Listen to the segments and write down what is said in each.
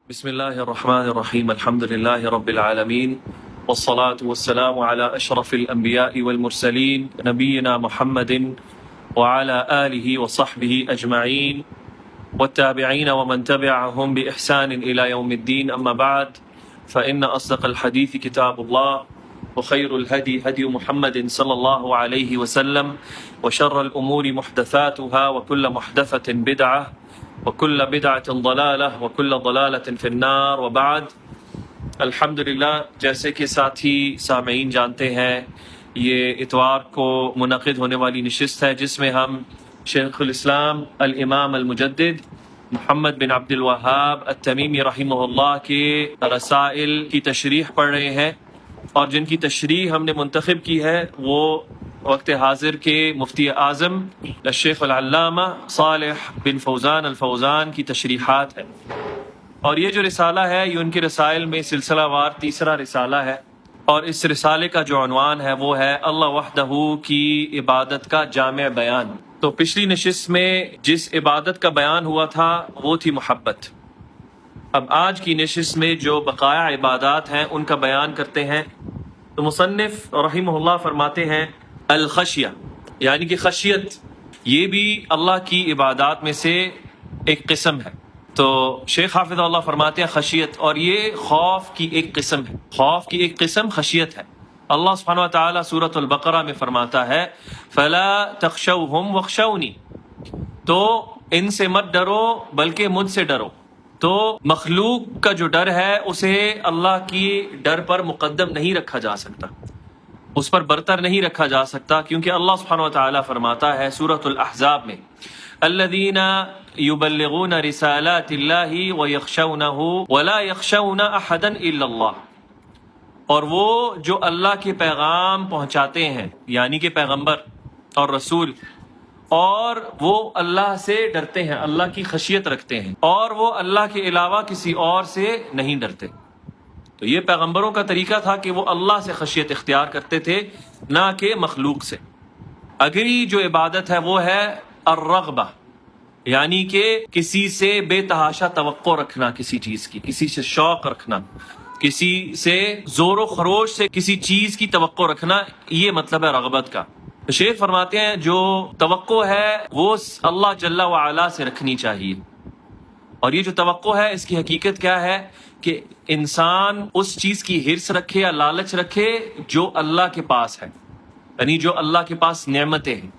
بسم الله الرحمن الرحيم الحمد لله رب العالمين والصلاة والسلام على أشرف الأنبياء والمرسلين نبينا محمد وعلى آله وصحبه أجمعين والتابعين ومن تبعهم بإحسان إلى يوم الدين. أما بعد فإن أصدق الحديث كتاب الله وخير الهدي هدي محمد صلى الله عليه وسلم وشر الأمور محدثاتها وكل محدثة بدعة وكل بدعة ضلالة وكل ضلالة في النار. وبعد الحمدللہ، جیسے کہ ساتھی سامعین جانتے ہیں، یہ اتوار کو منعقد ہونے والی نشست ہے جس میں ہم شیخ الاسلام الامام المجدد محمد بن عبد الوہاب التمیمی رحمہ اللہ کے رسائل کی تشریح پڑھ رہے ہیں، اور جن کی تشریح ہم نے منتخب کی ہے وہ وقت حاضر کے مفتی اعظم الشیخ العلامہ صالح بن فوزان الفوزان کی تشریحات ہے. اور یہ جو رسالہ ہے یہ ان کے رسائل میں سلسلہ وار تیسرا رسالہ ہے، اور اس رسالے کا جو عنوان ہے وہ ہے اللہ وحدہ کی عبادت کا جامع بیان. تو پچھلی نشست میں جس عبادت کا بیان ہوا تھا وہ تھی محبت. اب آج کی نشست میں جو بقایا عبادات ہیں ان کا بیان کرتے ہیں. تو مصنف رحمہ اللہ فرماتے ہیں الخشیہ، یعنی کہ خشیت، یہ بھی اللہ کی عبادات میں سے ایک قسم ہے. تو شیخ حافظ اللہ فرماتے ہیں خشیت، اور یہ خوف کی ایک قسم ہے. خوف کی ایک قسم خشیت ہے. اللہ سبحانہ وتعالی سورۃ البقرہ میں فرماتا ہے فلا تخشوہم واخشونی، تو ان سے مت ڈرو بلکہ مجھ سے ڈرو. تو مخلوق کا جو ڈر ہے اسے اللہ کی ڈر پر مقدم نہیں رکھا جا سکتا، اس پر برتر نہیں رکھا جا سکتا، کیونکہ اللہ سبحانہ وتعالی فرماتا ہے سورۃ الاحزاب میں الذین یبلغون رسالات اللہ ویخشونہ ولا یخشون احدا الا اللہ، اور وہ جو اللہ کے پیغام پہنچاتے ہیں یعنی کہ پیغمبر اور رسول، اور وہ اللہ سے ڈرتے ہیں، اللہ کی خشیت رکھتے ہیں، اور وہ اللہ کے علاوہ کسی اور سے نہیں ڈرتے. تو یہ پیغمبروں کا طریقہ تھا کہ وہ اللہ سے خشیت اختیار کرتے تھے، نہ کہ مخلوق سے. اگلی جو عبادت ہے وہ ہے الرغبہ، یعنی کہ کسی سے بے تحاشا توقع رکھنا، کسی چیز کی، کسی سے شوق رکھنا، کسی سے زور و خروش سے کسی چیز کی توقع رکھنا، یہ مطلب ہے رغبت کا. شیخ فرماتے ہیں جو توقع ہے وہ اللہ جل وعلا سے رکھنی چاہیے. اور یہ جو توقع ہے اس کی حقیقت کیا ہے کہ انسان اس چیز کی حرص رکھے یا لالچ رکھے جو اللہ کے پاس ہے، یعنی جو اللہ کے پاس نعمتیں ہیں،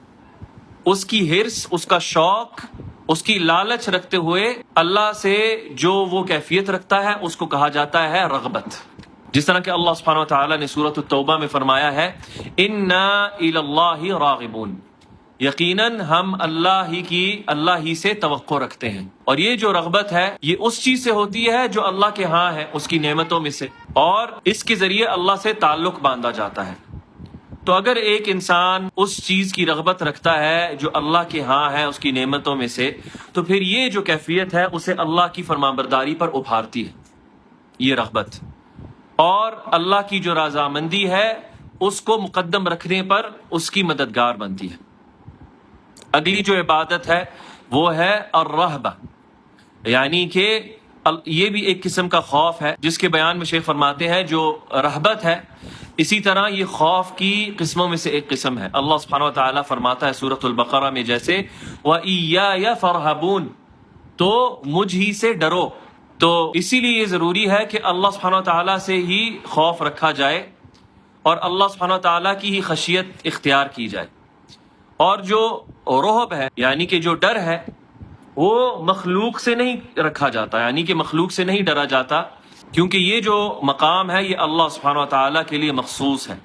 اس کی حرص، اس کا شوق، اس کی لالچ رکھتے ہوئے اللہ سے جو وہ کیفیت رکھتا ہے اس کو کہا جاتا ہے رغبت. جس طرح کہ اللہ سبحانہ وتعالی نے سورۃ التوبہ میں فرمایا ہے انا الی اللہ راغبون، یقیناً ہم اللہ ہی سے توقع رکھتے ہیں. اور یہ جو رغبت ہے یہ اس چیز سے ہوتی ہے جو اللہ کے ہاں ہے، اس کی نعمتوں میں سے، اور اس کے ذریعے اللہ سے تعلق باندھا جاتا ہے. تو اگر ایک انسان اس چیز کی رغبت رکھتا ہے جو اللہ کے ہاں ہے، اس کی نعمتوں میں سے، تو پھر یہ جو کیفیت ہے اسے اللہ کی فرمانبرداری پر ابھارتی ہے، یہ رغبت. اور اللہ کی جو رضامندی ہے اس کو مقدم رکھنے پر اس کی مددگار بنتی ہے. اگلی جو عبادت ہے وہ ہے الرہبہ، یعنی کہ یہ بھی ایک قسم کا خوف ہے جس کے بیان میں شیخ فرماتے ہیں جو رہبت ہے اسی طرح یہ خوف کی قسموں میں سے ایک قسم ہے. اللہ سبحانہ وتعالی فرماتا ہے سورۃ البقرہ میں جیسے وَإِيَّايَ فَارْهَبُونَ، تو مجھ ہی سے ڈرو. تو اسی لیے یہ ضروری ہے کہ اللہ سبحانہ وتعالی سے ہی خوف رکھا جائے اور اللہ سبحانہ وتعالی کی ہی خشیت اختیار کی جائے. اور جو رہب ہے یعنی کہ جو ڈر ہے وہ مخلوق سے نہیں رکھا جاتا، یعنی کہ مخلوق سے نہیں ڈرا جاتا، کیونکہ یہ جو مقام ہے یہ اللہ سبحانہ وتعالی کے لیے مخصوص ہے،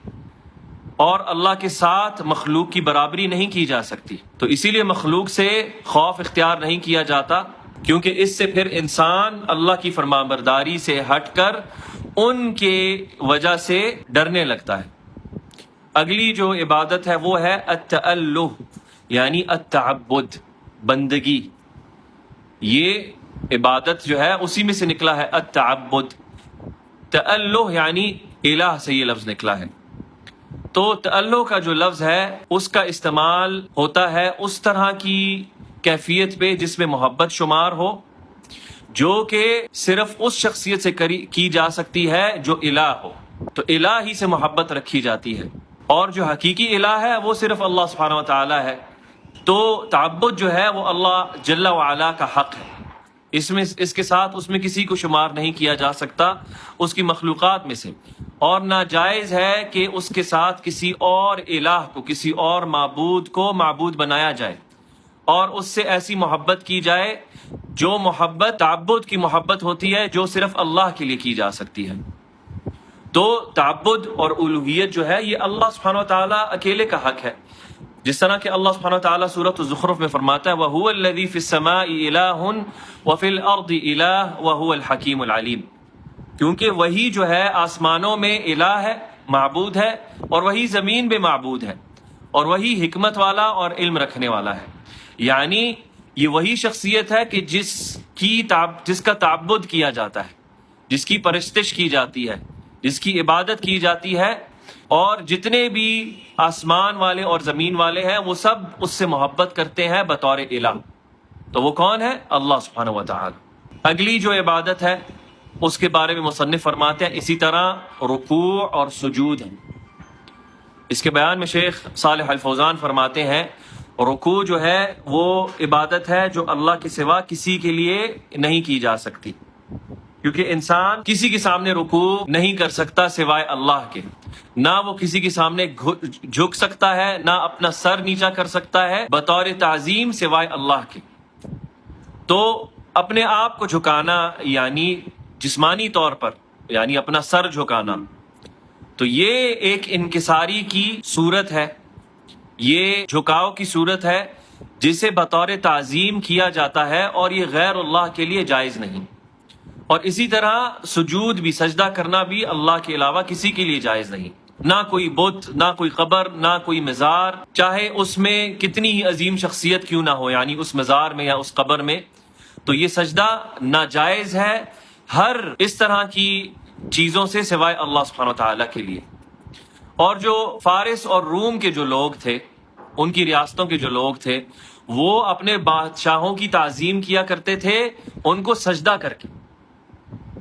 اور اللہ کے ساتھ مخلوق کی برابری نہیں کی جا سکتی. تو اسی لیے مخلوق سے خوف اختیار نہیں کیا جاتا، کیونکہ اس سے پھر انسان اللہ کی فرمانبرداری سے ہٹ کر ان کے وجہ سے ڈرنے لگتا ہے. اگلی جو عبادت ہے وہ ہے التألہ، یعنی التعبد، بندگی. یہ عبادت جو ہے اسی میں سے نکلا ہے التعبد. تألہ یعنی الہ سے یہ لفظ نکلا ہے. تو تألہ کا جو لفظ ہے اس کا استعمال ہوتا ہے اس طرح کی کیفیت پہ جس میں محبت شمار ہو، جو کہ صرف اس شخصیت سے کی جا سکتی ہے جو الہ ہو، تو الہ ہی سے محبت رکھی جاتی ہے، اور جو حقیقی الہ ہے وہ صرف اللہ سبحانہ وتعالی ہے۔ تو تعبد جو ہے وہ اللہ جل وعلا کا حق ہے، اس کے ساتھ اس میں کسی کو شمار نہیں کیا جا سکتا اس کی مخلوقات میں سے، اور ناجائز ہے کہ اس کے ساتھ کسی اور الہ کو، کسی اور معبود کو معبود بنایا جائے، اور اس سے ایسی محبت کی جائے جو محبت تعبد کی محبت ہوتی ہے، جو صرف اللہ کے لیے کی جا سکتی ہے۔ تو تعبد اور الوہیت جو ہے یہ اللہ سبحانہ وتعالیٰ اکیلے کا حق ہے، جس طرح کہ اللہ سبحانہ وتعالیٰ سورۃ الزخرف میں فرماتا ہے وَهُوَ الَّذِي فِي السَّمَاءِ إِلَٰهٌ وَفِي الْأَرْضِ إِلَٰهٌ وَهُوَ الْحَكِيمُ الْعَلِيمُ، کیونکہ وہی جو ہے آسمانوں میں الہ ہے، معبود ہے، اور وہی زمین میں معبود ہے، اور وہی حکمت والا اور علم رکھنے والا ہے۔ یعنی یہ وہی شخصیت ہے کہ جس کا تعبد کیا جاتا ہے، جس کی پرستش کی جاتی ہے، جس کی عبادت کی جاتی ہے، اور جتنے بھی آسمان والے اور زمین والے ہیں وہ سب اس سے محبت کرتے ہیں بطور الہ۔ تو وہ کون ہے؟ اللہ سبحانہ وتعالی۔ اگلی جو عبادت ہے اس کے بارے میں مصنف فرماتے ہیں اسی طرح رکوع اور سجود ہے۔ اس کے بیان میں شیخ صالح الفوزان فرماتے ہیں رکوع جو ہے وہ عبادت ہے جو اللہ کے سوا کسی کے لیے نہیں کی جا سکتی، کیونکہ انسان کسی کے سامنے رکوع نہیں کر سکتا سوائے اللہ کے، نہ وہ کسی کے سامنے جھک سکتا ہے، نہ اپنا سر نیچا کر سکتا ہے بطور تعظیم سوائے اللہ کے۔ تو اپنے آپ کو جھکانا یعنی جسمانی طور پر، یعنی اپنا سر جھکانا، تو یہ ایک انکساری کی صورت ہے، یہ جھکاؤ کی صورت ہے جسے بطور تعظیم کیا جاتا ہے، اور یہ غیر اللہ کے لیے جائز نہیں۔ اور اسی طرح سجود بھی، سجدہ کرنا بھی اللہ کے علاوہ کسی کے لیے جائز نہیں، نہ کوئی بت، نہ کوئی قبر، نہ کوئی مزار، چاہے اس میں کتنی ہی عظیم شخصیت کیوں نہ ہو، یعنی اس مزار میں یا اس قبر میں، تو یہ سجدہ ناجائز ہے ہر اس طرح کی چیزوں سے سوائے اللہ سبحانہ وتعالیٰ کے لیے۔ اور جو فارس اور روم کے جو لوگ تھے، ان کی ریاستوں کے جو لوگ تھے، وہ اپنے بادشاہوں کی تعظیم کیا کرتے تھے ان کو سجدہ کر کے،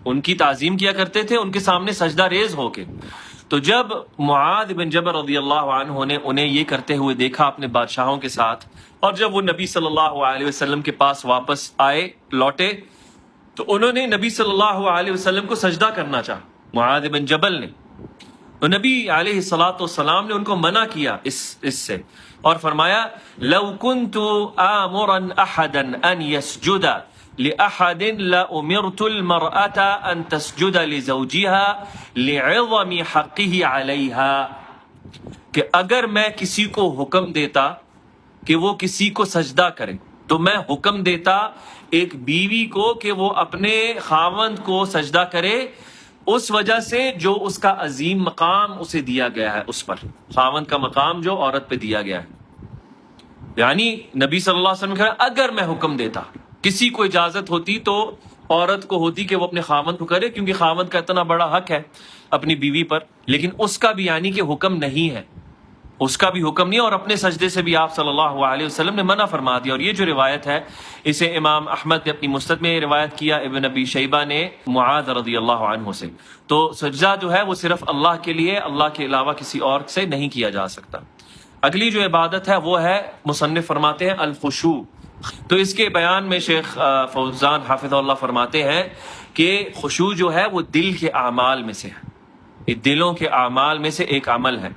ان کی تعظیم کیا کرتے تھے ان کے سامنے سجدہ ریز ہو کے۔ تو جب معاذ بن جبل رضی اللہ عنہ نے انہیں یہ کرتے ہوئے دیکھا اپنے بادشاہوں کے ساتھ، اور جب وہ نبی صلی اللہ علیہ وسلم کے پاس واپس لوٹے تو انہوں نے نبی صلی اللہ علیہ وسلم کو سجدہ کرنا چاہا، معاذ بن جبل نے، تو نبی علیہ الصلاۃ والسلام نے ان کو منع کیا اس سے، اور فرمایا لو كنت آمرا احدا ان يسجد لأحد لأمرت المرأة ان تسجد لزوجها لعظم حقه عليها، کہ اگر میں کسی کو حکم دیتا کہ وہ کسی کو سجدہ کرے تو میں حکم دیتا ایک بیوی کو کہ وہ اپنے خاوند کو سجدہ کرے، اس وجہ سے جو اس کا عظیم مقام اسے دیا گیا ہے، اس پر خاوند کا مقام جو عورت پہ دیا گیا ہے۔ یعنی نبی صلی اللہ علیہ وسلم کہا اگر میں حکم دیتا، کسی کو اجازت ہوتی تو عورت کو ہوتی کہ وہ اپنے خاوند کو کرے، کیونکہ خاوند کا اتنا بڑا حق ہے اپنی بیوی پر، لیکن اس کا بھی یعنی کہ حکم نہیں ہے، اس کا بھی حکم نہیں، اور اپنے سجدے سے بھی آپ صلی اللہ علیہ وسلم نے منع فرما دیا۔ اور یہ جو روایت ہے اسے امام احمد نے اپنی مسند میں روایت کیا، ابن ابی شیبہ نے معاذ رضی اللہ عنہ سے۔ تو سجدہ جو ہے وہ صرف اللہ کے لیے، اللہ کے علاوہ کسی اور سے نہیں کیا جا سکتا۔ اگلی جو عبادت ہے وہ ہے، مصنف فرماتے ہیں الخشوع۔ تو اس کے بیان میں شیخ فوزان حافظ اللہ فرماتے ہیں کہ خشوع جو ہے وہ دل کے اعمال میں سے ہے، یہ دلوں کے اعمال میں سے ایک عمل ہے،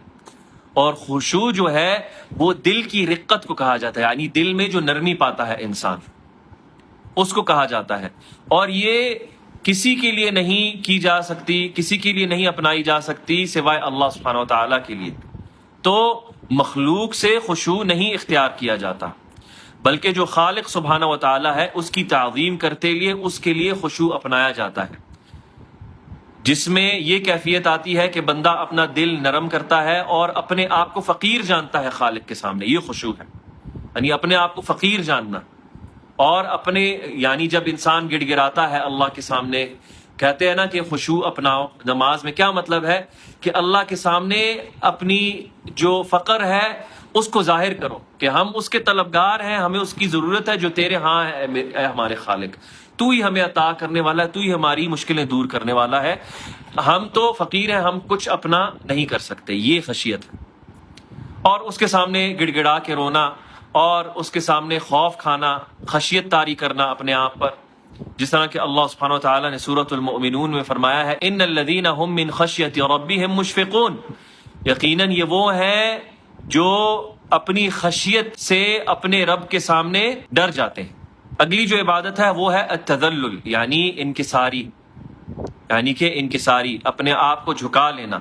اور خشوع جو ہے وہ دل کی رقت کو کہا جاتا ہے، یعنی دل میں جو نرمی پاتا ہے انسان، اس کو کہا جاتا ہے، اور یہ کسی کے لیے نہیں کی جا سکتی، کسی کے لیے نہیں اپنائی جا سکتی سوائے اللہ سبحانہ وتعالیٰ کے لیے۔ تو مخلوق سے خشوع نہیں اختیار کیا جاتا، بلکہ جو خالق سبحانہ وتعالیٰ ہے اس کی تعظیم کرتے لیے اس کے لیے خشوع اپنایا جاتا ہے، جس میں یہ کیفیت آتی ہے کہ بندہ اپنا دل نرم کرتا ہے اور اپنے آپ کو فقیر جانتا ہے خالق کے سامنے، یہ خشوع ہے، یعنی اپنے آپ کو فقیر جاننا، اور اپنے یعنی جب انسان گڑ گڑاتا ہے اللہ کے سامنے، کہتے ہیں نا کہ خشوع اپناؤ نماز میں، کیا مطلب ہے کہ اللہ کے سامنے اپنی جو فقر ہے اس کو ظاہر کرو کہ ہم اس کے طلبگار ہیں، ہمیں اس کی ضرورت ہے جو تیرے ہاں ہے اے ہمارے خالق۔ تو ہی ہمیں عطا کرنے والا ہے، تو ہی ہماری مشکلیں دور کرنے والا ہے، ہم تو فقیر ہیں، ہم کچھ اپنا نہیں کر سکتے. یہ خشیت ہے. اور اس کے سامنے گڑ گڑا کے رونا اور اس کے سامنے خوف کھانا، خشیت طاری کرنا اپنے آپ پر، جس طرح کہ اللہ سبحانہ و تعالیٰ نے سورۃ المؤمنون میں فرمایا ہے ان الذین هم من خشیۃ ربهم مشفقون، یقیناً یہ وہ ہیں جو اپنی خشیت سے اپنے رب کے سامنے ڈر جاتے ہیں. اگلی جو عبادت ہے وہ ہے التذلل، یعنی انکساری، یعنی کہ انکساری، اپنے آپ کو جھکا لینا.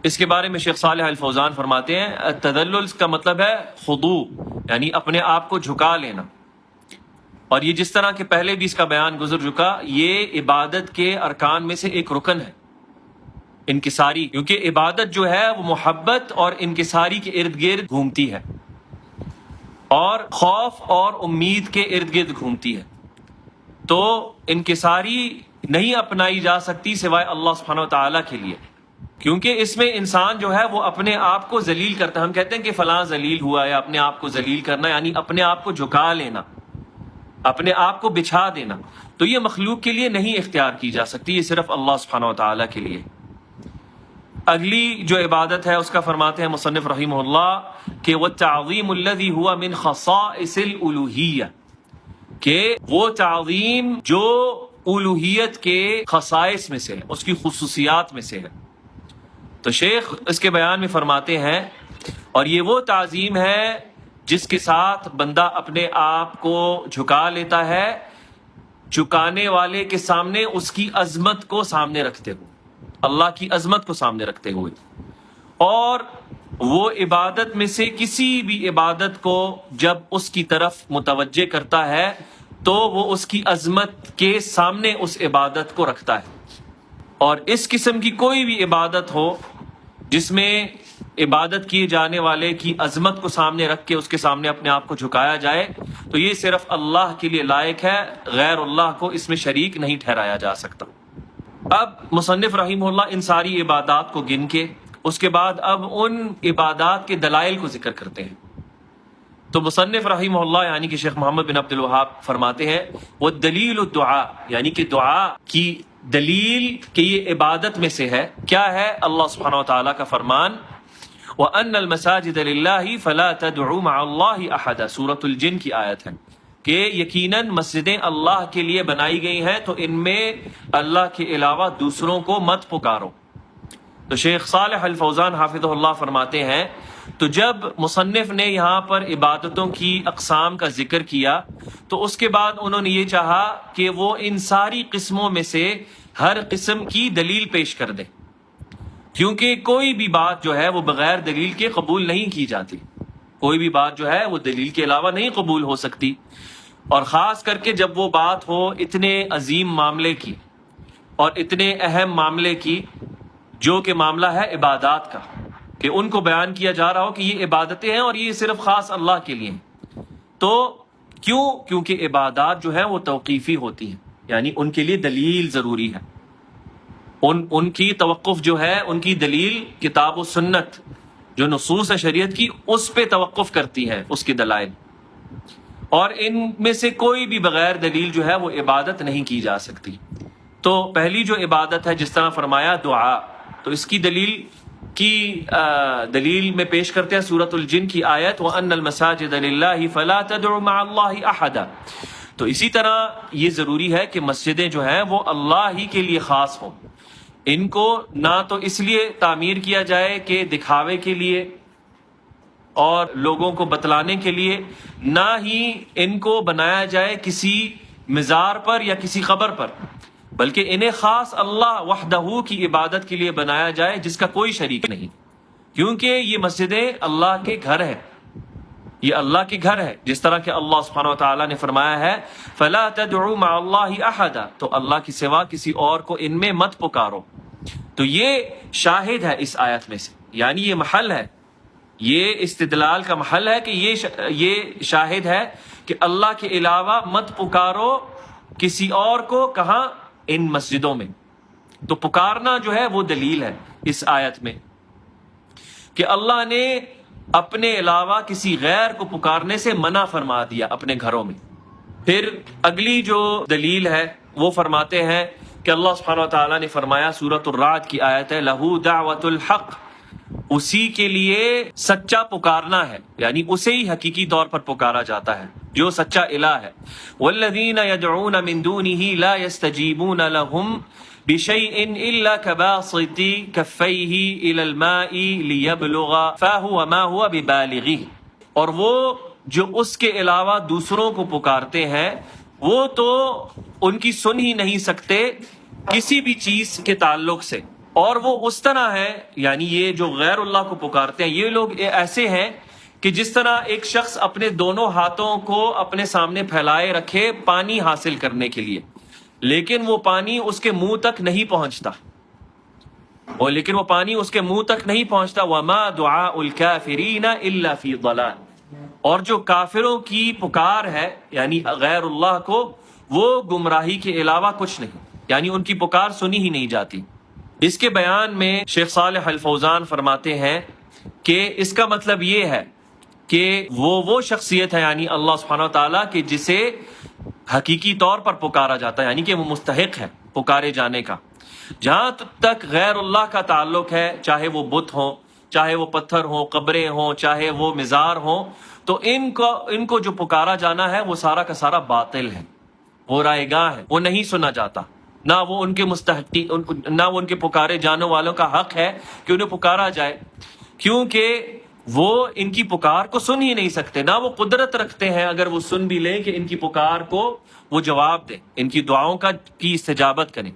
اس کے بارے میں شیخ صالح الفوزان فرماتے ہیں التذلل کا مطلب ہے خضوع، یعنی اپنے آپ کو جھکا لینا. اور یہ جس طرح کہ پہلے بھی اس کا بیان گزر چکا، یہ عبادت کے ارکان میں سے ایک رکن ہے انکساری، کیونکہ عبادت جو ہے وہ محبت اور انکساری کے ارد گرد گھومتی ہے اور خوف اور امید کے ارد گرد گھومتی ہے. تو انکساری نہیں اپنائی جا سکتی سوائے اللہ سبحانہ و تعالیٰ کے لیے، کیونکہ اس میں انسان جو ہے وہ اپنے آپ کو ذلیل کرتا ہے. ہم کہتے ہیں کہ فلاں ذلیل ہوا، یا اپنے آپ کو ذلیل کرنا یعنی اپنے آپ کو جھکا لینا، اپنے آپ کو بچھا دینا. تو یہ مخلوق کے لیے نہیں اختیار کی جا سکتی، یہ صرف اللہ سبحانہ و تعالیٰ کے لیے. اگلی جو عبادت ہے اس کا فرماتے ہیں مصنف رحمہ اللہ کہ والتعظیم الذی ہوا من خصائص الالوہیہ، کہ وہ تعظیم جو الوہیت کے خصائص میں سے ہے، اس کی خصوصیات میں سے ہے. تو شیخ اس کے بیان میں فرماتے ہیں اور یہ وہ تعظیم ہے جس کے ساتھ بندہ اپنے آپ کو جھکا لیتا ہے، جھکانے والے کے سامنے اس کی عظمت کو سامنے رکھتے ہوئے، اللہ کی عظمت کو سامنے رکھتے ہوئے. اور وہ عبادت میں سے کسی بھی عبادت کو جب اس کی طرف متوجہ کرتا ہے تو وہ اس کی عظمت کے سامنے اس عبادت کو رکھتا ہے. اور اس قسم کی کوئی بھی عبادت ہو جس میں عبادت کیے جانے والے کی عظمت کو سامنے رکھ کے اس کے سامنے اپنے آپ کو جھکایا جائے تو یہ صرف اللہ کے لیے لائق ہے، غیر اللہ کو اس میں شریک نہیں ٹھہرایا جا سکتا. اب مصنف رحمہ اللہ ان ساری عبادات کو گن کے اس کے بعد اب ان عبادات کے دلائل کو ذکر کرتے ہیں. تو مصنف رحمہ اللہ یعنی کہ شیخ محمد بن عبد الوہاب فرماتے ہیں وہ دلیل الدعاء، یعنی کہ دعا کی دلیل کہ یہ عبادت میں سے ہے. کیا ہے؟ اللہ سبحانہ و تعالیٰ کا فرمان وَأَنَّ الْمَسَاجِدَ لِلَّهِ فَلَا تَدْعُوا مَعَ اللَّهِ أَحَدًا، سورۃ الجن کی آیت ہے کہ یقیناً مسجدیں اللہ کے لیے بنائی گئی ہیں تو ان میں اللہ کے علاوہ دوسروں کو مت پکارو. تو شیخ صالح الفوزان حافظہ اللہ فرماتے ہیں تو جب مصنف نے یہاں پر عبادتوں کی اقسام کا ذکر کیا تو اس کے بعد انہوں نے یہ چاہا کہ وہ ان ساری قسموں میں سے ہر قسم کی دلیل پیش کر دیں، کیونکہ کوئی بھی بات جو ہے وہ بغیر دلیل کے قبول نہیں کی جاتی، کوئی بھی بات جو ہے وہ دلیل کے علاوہ نہیں قبول ہو سکتی. اور خاص کر کے جب وہ بات ہو اتنے عظیم معاملے کی اور اتنے اہم معاملے کی جو کہ معاملہ ہے عبادات کا، کہ ان کو بیان کیا جا رہا ہو کہ یہ عبادتیں ہیں اور یہ صرف خاص اللہ کے لیے ہیں. تو کیونکہ عبادات جو ہیں وہ توقیفی ہوتی ہیں، یعنی ان کے لیے دلیل ضروری ہے. ان کی توقف جو ہے، ان کی دلیل کتاب و سنت جو نصوص شریعت کی اس پہ توقف کرتی ہے، اس کے دلائل. اور ان میں سے کوئی بھی بغیر دلیل جو ہے وہ عبادت نہیں کی جا سکتی. تو پہلی جو عبادت ہے جس طرح فرمایا دعا، تو اس کی دلیل میں پیش کرتے ہیں سورۃ الجن کی آیت وَأَنَّ الْمَسَاجِدَ لِلَّهِ فَلَا تَدْعُوا مَعَ اللَّهِ أَحَدًا. تو اسی طرح یہ ضروری ہے کہ مسجدیں جو ہیں وہ اللہ ہی کے لیے خاص ہوں. ان کو نہ تو اس لیے تعمیر کیا جائے کہ دکھاوے کے لیے اور لوگوں کو بتلانے کے لیے، نہ ہی ان کو بنایا جائے کسی مزار پر یا کسی قبر پر، بلکہ انہیں خاص اللہ وحدہ کی عبادت کے لیے بنایا جائے جس کا کوئی شریک نہیں. کیونکہ یہ مسجدیں اللہ کے گھر ہیں، یہ اللہ کے گھر ہے، جس طرح کہ اللہ سبحانہ و تعالیٰ نے فرمایا ہے فَلَا تَدْعُوا مَعَ اللَّهِ أَحَدًا، تو اللہ کی سوا کسی اور کو ان میں مت پکارو. تو یہ شاہد ہے اس آیت میں سے، یعنی یہ محل ہے، یہ استدلال کا محل ہے کہ یہ شاہد ہے کہ اللہ کے علاوہ مت پکارو کسی اور کو. کہاں؟ ان مسجدوں میں. تو پکارنا جو ہے وہ دلیل ہے اس آیت میں کہ اللہ نے اپنے علاوہ کسی غیر کو پکارنے سے منع فرما دیا اپنے گھروں میں. پھر اگلی جو دلیل ہے وہ فرماتے ہیں کہ اللہ سبحانہ وتعالیٰ نے فرمایا، سورۃ الرعد کی آیت ہے، لہو دعوت الحق، اسی کے لیے سچا پکارنا ہے، یعنی اسے ہی حقیقی طور پر پکارا جاتا ہے جو سچا الہ ہے۔ والذین یدعون من دونہ لا یستجیبون لہم بشیء الا کباسط کفیہ الی الماء لیبلغ فاہ وما ہوا ببالغہ، اور وہ جو اس کے علاوہ دوسروں کو پکارتے ہیں وہ تو ان کی سن ہی نہیں سکتے کسی بھی چیز کے تعلق سے، اور وہ اس طرح ہے، یعنی یہ جو غیر اللہ کو پکارتے ہیں یہ لوگ ایسے ہیں کہ جس طرح ایک شخص اپنے دونوں ہاتھوں کو اپنے سامنے پھیلائے رکھے پانی حاصل کرنے کے لیے، لیکن وہ پانی اس کے منہ تک نہیں پہنچتا، وما دعاء الکافرین الا فی ضلال، اور جو کافروں کی پکار ہے یعنی غیر اللہ کو، وہ گمراہی کے علاوہ کچھ نہیں، یعنی ان کی پکار سنی ہی نہیں جاتی۔ اس کے بیان میں شیخ صالح الفوزان فرماتے ہیں کہ اس کا مطلب یہ ہے کہ وہ شخصیت ہے، یعنی اللہ سبحانہ وتعالیٰ کہ جسے حقیقی طور پر پکارا جاتا ہے، یعنی کہ وہ مستحق ہے پکارے جانے کا۔ جہاں تک غیر اللہ کا تعلق ہے، چاہے وہ بت ہوں، چاہے وہ پتھر ہوں، قبریں ہوں، چاہے وہ مزار ہوں، تو ان کو جو پکارا جانا ہے وہ سارا کا سارا باطل ہے، وہ رائے گاہ ہے، وہ نہیں سنا جاتا، نہ وہ ان کے پکارے جانے والوں کا حق ہے کہ انہیں پکارا جائے، کیونکہ وہ ان کی پکار کو سن ہی نہیں سکتے، نہ وہ قدرت رکھتے ہیں اگر وہ سن بھی لیں کہ ان کی پکار کو وہ جواب دیں، ان کی دعاؤں کی استجابت کریں۔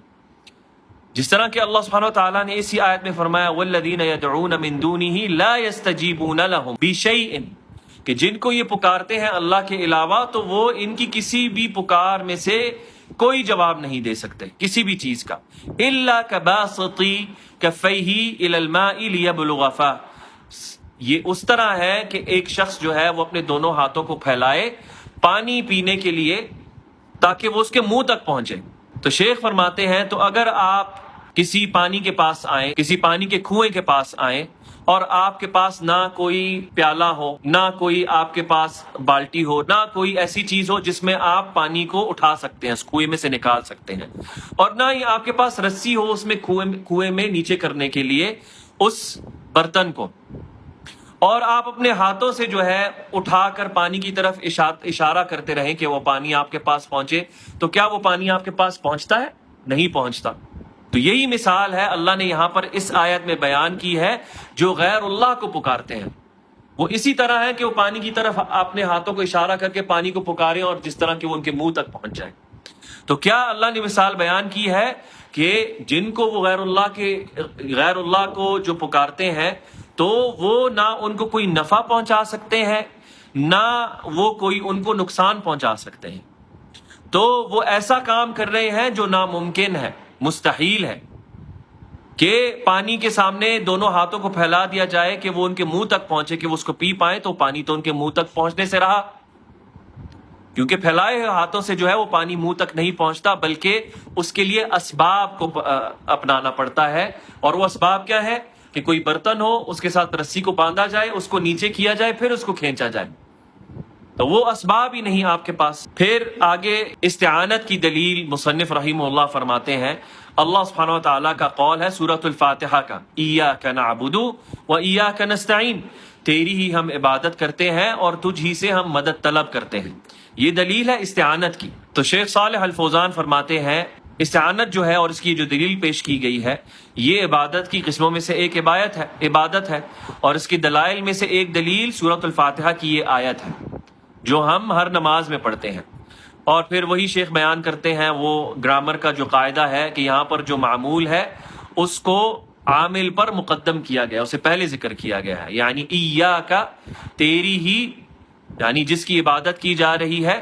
جس طرح کہ اللہ سبحانہ وتعالیٰ نے اسی آیت میں فرمایا، والذین یدعون من دونہ لا یستجیبون لہم بشیء، کہ جن کو یہ پکارتے ہیں اللہ کے علاوہ تو وہ ان کی کسی بھی پکار میں سے کوئی جواب نہیں دے سکتے کسی بھی چیز کا، الا کباسط کفیہ الی الماء لیبلغ فاہ، یہ اس طرح ہے کہ ایک شخص جو ہے وہ اپنے دونوں ہاتھوں کو پھیلائے پانی پینے کے لیے تاکہ وہ اس کے منہ تک پہنچے۔ تو شیخ فرماتے ہیں تو اگر آپ کسی پانی کے پاس آئیں، کسی پانی کے کنویں کے پاس آئیں، اور آپ کے پاس نہ کوئی پیالہ ہو، نہ کوئی آپ کے پاس بالٹی ہو، نہ کوئی ایسی چیز ہو جس میں آپ پانی کو اٹھا سکتے ہیں، اس کنویں میں سے نکال سکتے ہیں، اور نہ ہی آپ کے پاس رسی ہو اس میں کنویں میں نیچے کرنے کے لیے اس برتن کو، اور آپ اپنے ہاتھوں سے جو ہے اٹھا کر پانی کی طرف اشارہ کرتے رہیں کہ وہ پانی آپ کے پاس پہنچے، تو کیا وہ پانی آپ کے پاس پہنچتا ہے؟ نہیں پہنچتا۔ تو یہی مثال ہے اللہ نے یہاں پر اس آیت میں بیان کی ہے، جو غیر اللہ کو پکارتے ہیں وہ اسی طرح ہے کہ وہ پانی کی طرف اپنے ہاتھوں کو اشارہ کر کے پانی کو پکاریں، اور جس طرح کہ وہ ان کے منہ تک پہنچ جائے۔ تو کیا اللہ نے مثال بیان کی ہے کہ جن کو وہ غیر اللہ کو جو پکارتے ہیں تو وہ نہ ان کو کوئی نفع پہنچا سکتے ہیں، نہ وہ کوئی ان کو نقصان پہنچا سکتے ہیں، تو وہ ایسا کام کر رہے ہیں جو ناممکن ہے، مستحیل ہے کہ پانی کے سامنے دونوں ہاتھوں کو پھیلا دیا جائے کہ وہ ان کے منہ تک پہنچے، کہ وہ اس کو پی پائیں، تو پانی تو ان کے منہ تک پہنچنے سے رہا، کیونکہ پھیلائے ہوئے ہاتھوں سے جو ہے وہ پانی منہ تک نہیں پہنچتا، بلکہ اس کے لیے اسباب کو اپنانا پڑتا ہے، اور وہ اسباب کیا ہے کہ کوئی برتن ہو، اس کے ساتھ رسی کو باندھا جائے، اس کو نیچے کیا جائے، پھر اس کو کھینچا جائے، تو وہ اسباب ہی نہیں آپ کے پاس۔ پھر آگے استعانت کی دلیل مصنف رحمہ اللہ فرماتے ہیں، اللہ سبحانہ وتعالیٰ کا قول ہے سورۃ الفاتحہ کا، ایاک نعبد و ایاک نستعین، تیری ہی ہم عبادت کرتے ہیں اور تجھ ہی سے ہم مدد طلب کرتے ہیں، یہ دلیل ہے استعانت کی۔ تو شیخ صالح الفوزان فرماتے ہیں استعانت جو ہے اور اس کی جو دلیل پیش کی گئی ہے، یہ عبادت کی قسموں میں سے ایک عبادت ہے، اور اس کی دلائل میں سے ایک دلیل سورۃ الفاتحہ کی یہ آیت ہے جو ہم ہر نماز میں پڑھتے ہیں۔ اور پھر وہی شیخ بیان کرتے ہیں وہ گرامر کا جو قاعدہ ہے کہ یہاں پر جو معمول ہے اس کو عامل پر مقدم کیا گیا، اسے پہلے ذکر کیا گیا ہے، یعنی ایاک، تیری ہی، یعنی جس کی عبادت کی جا رہی ہے،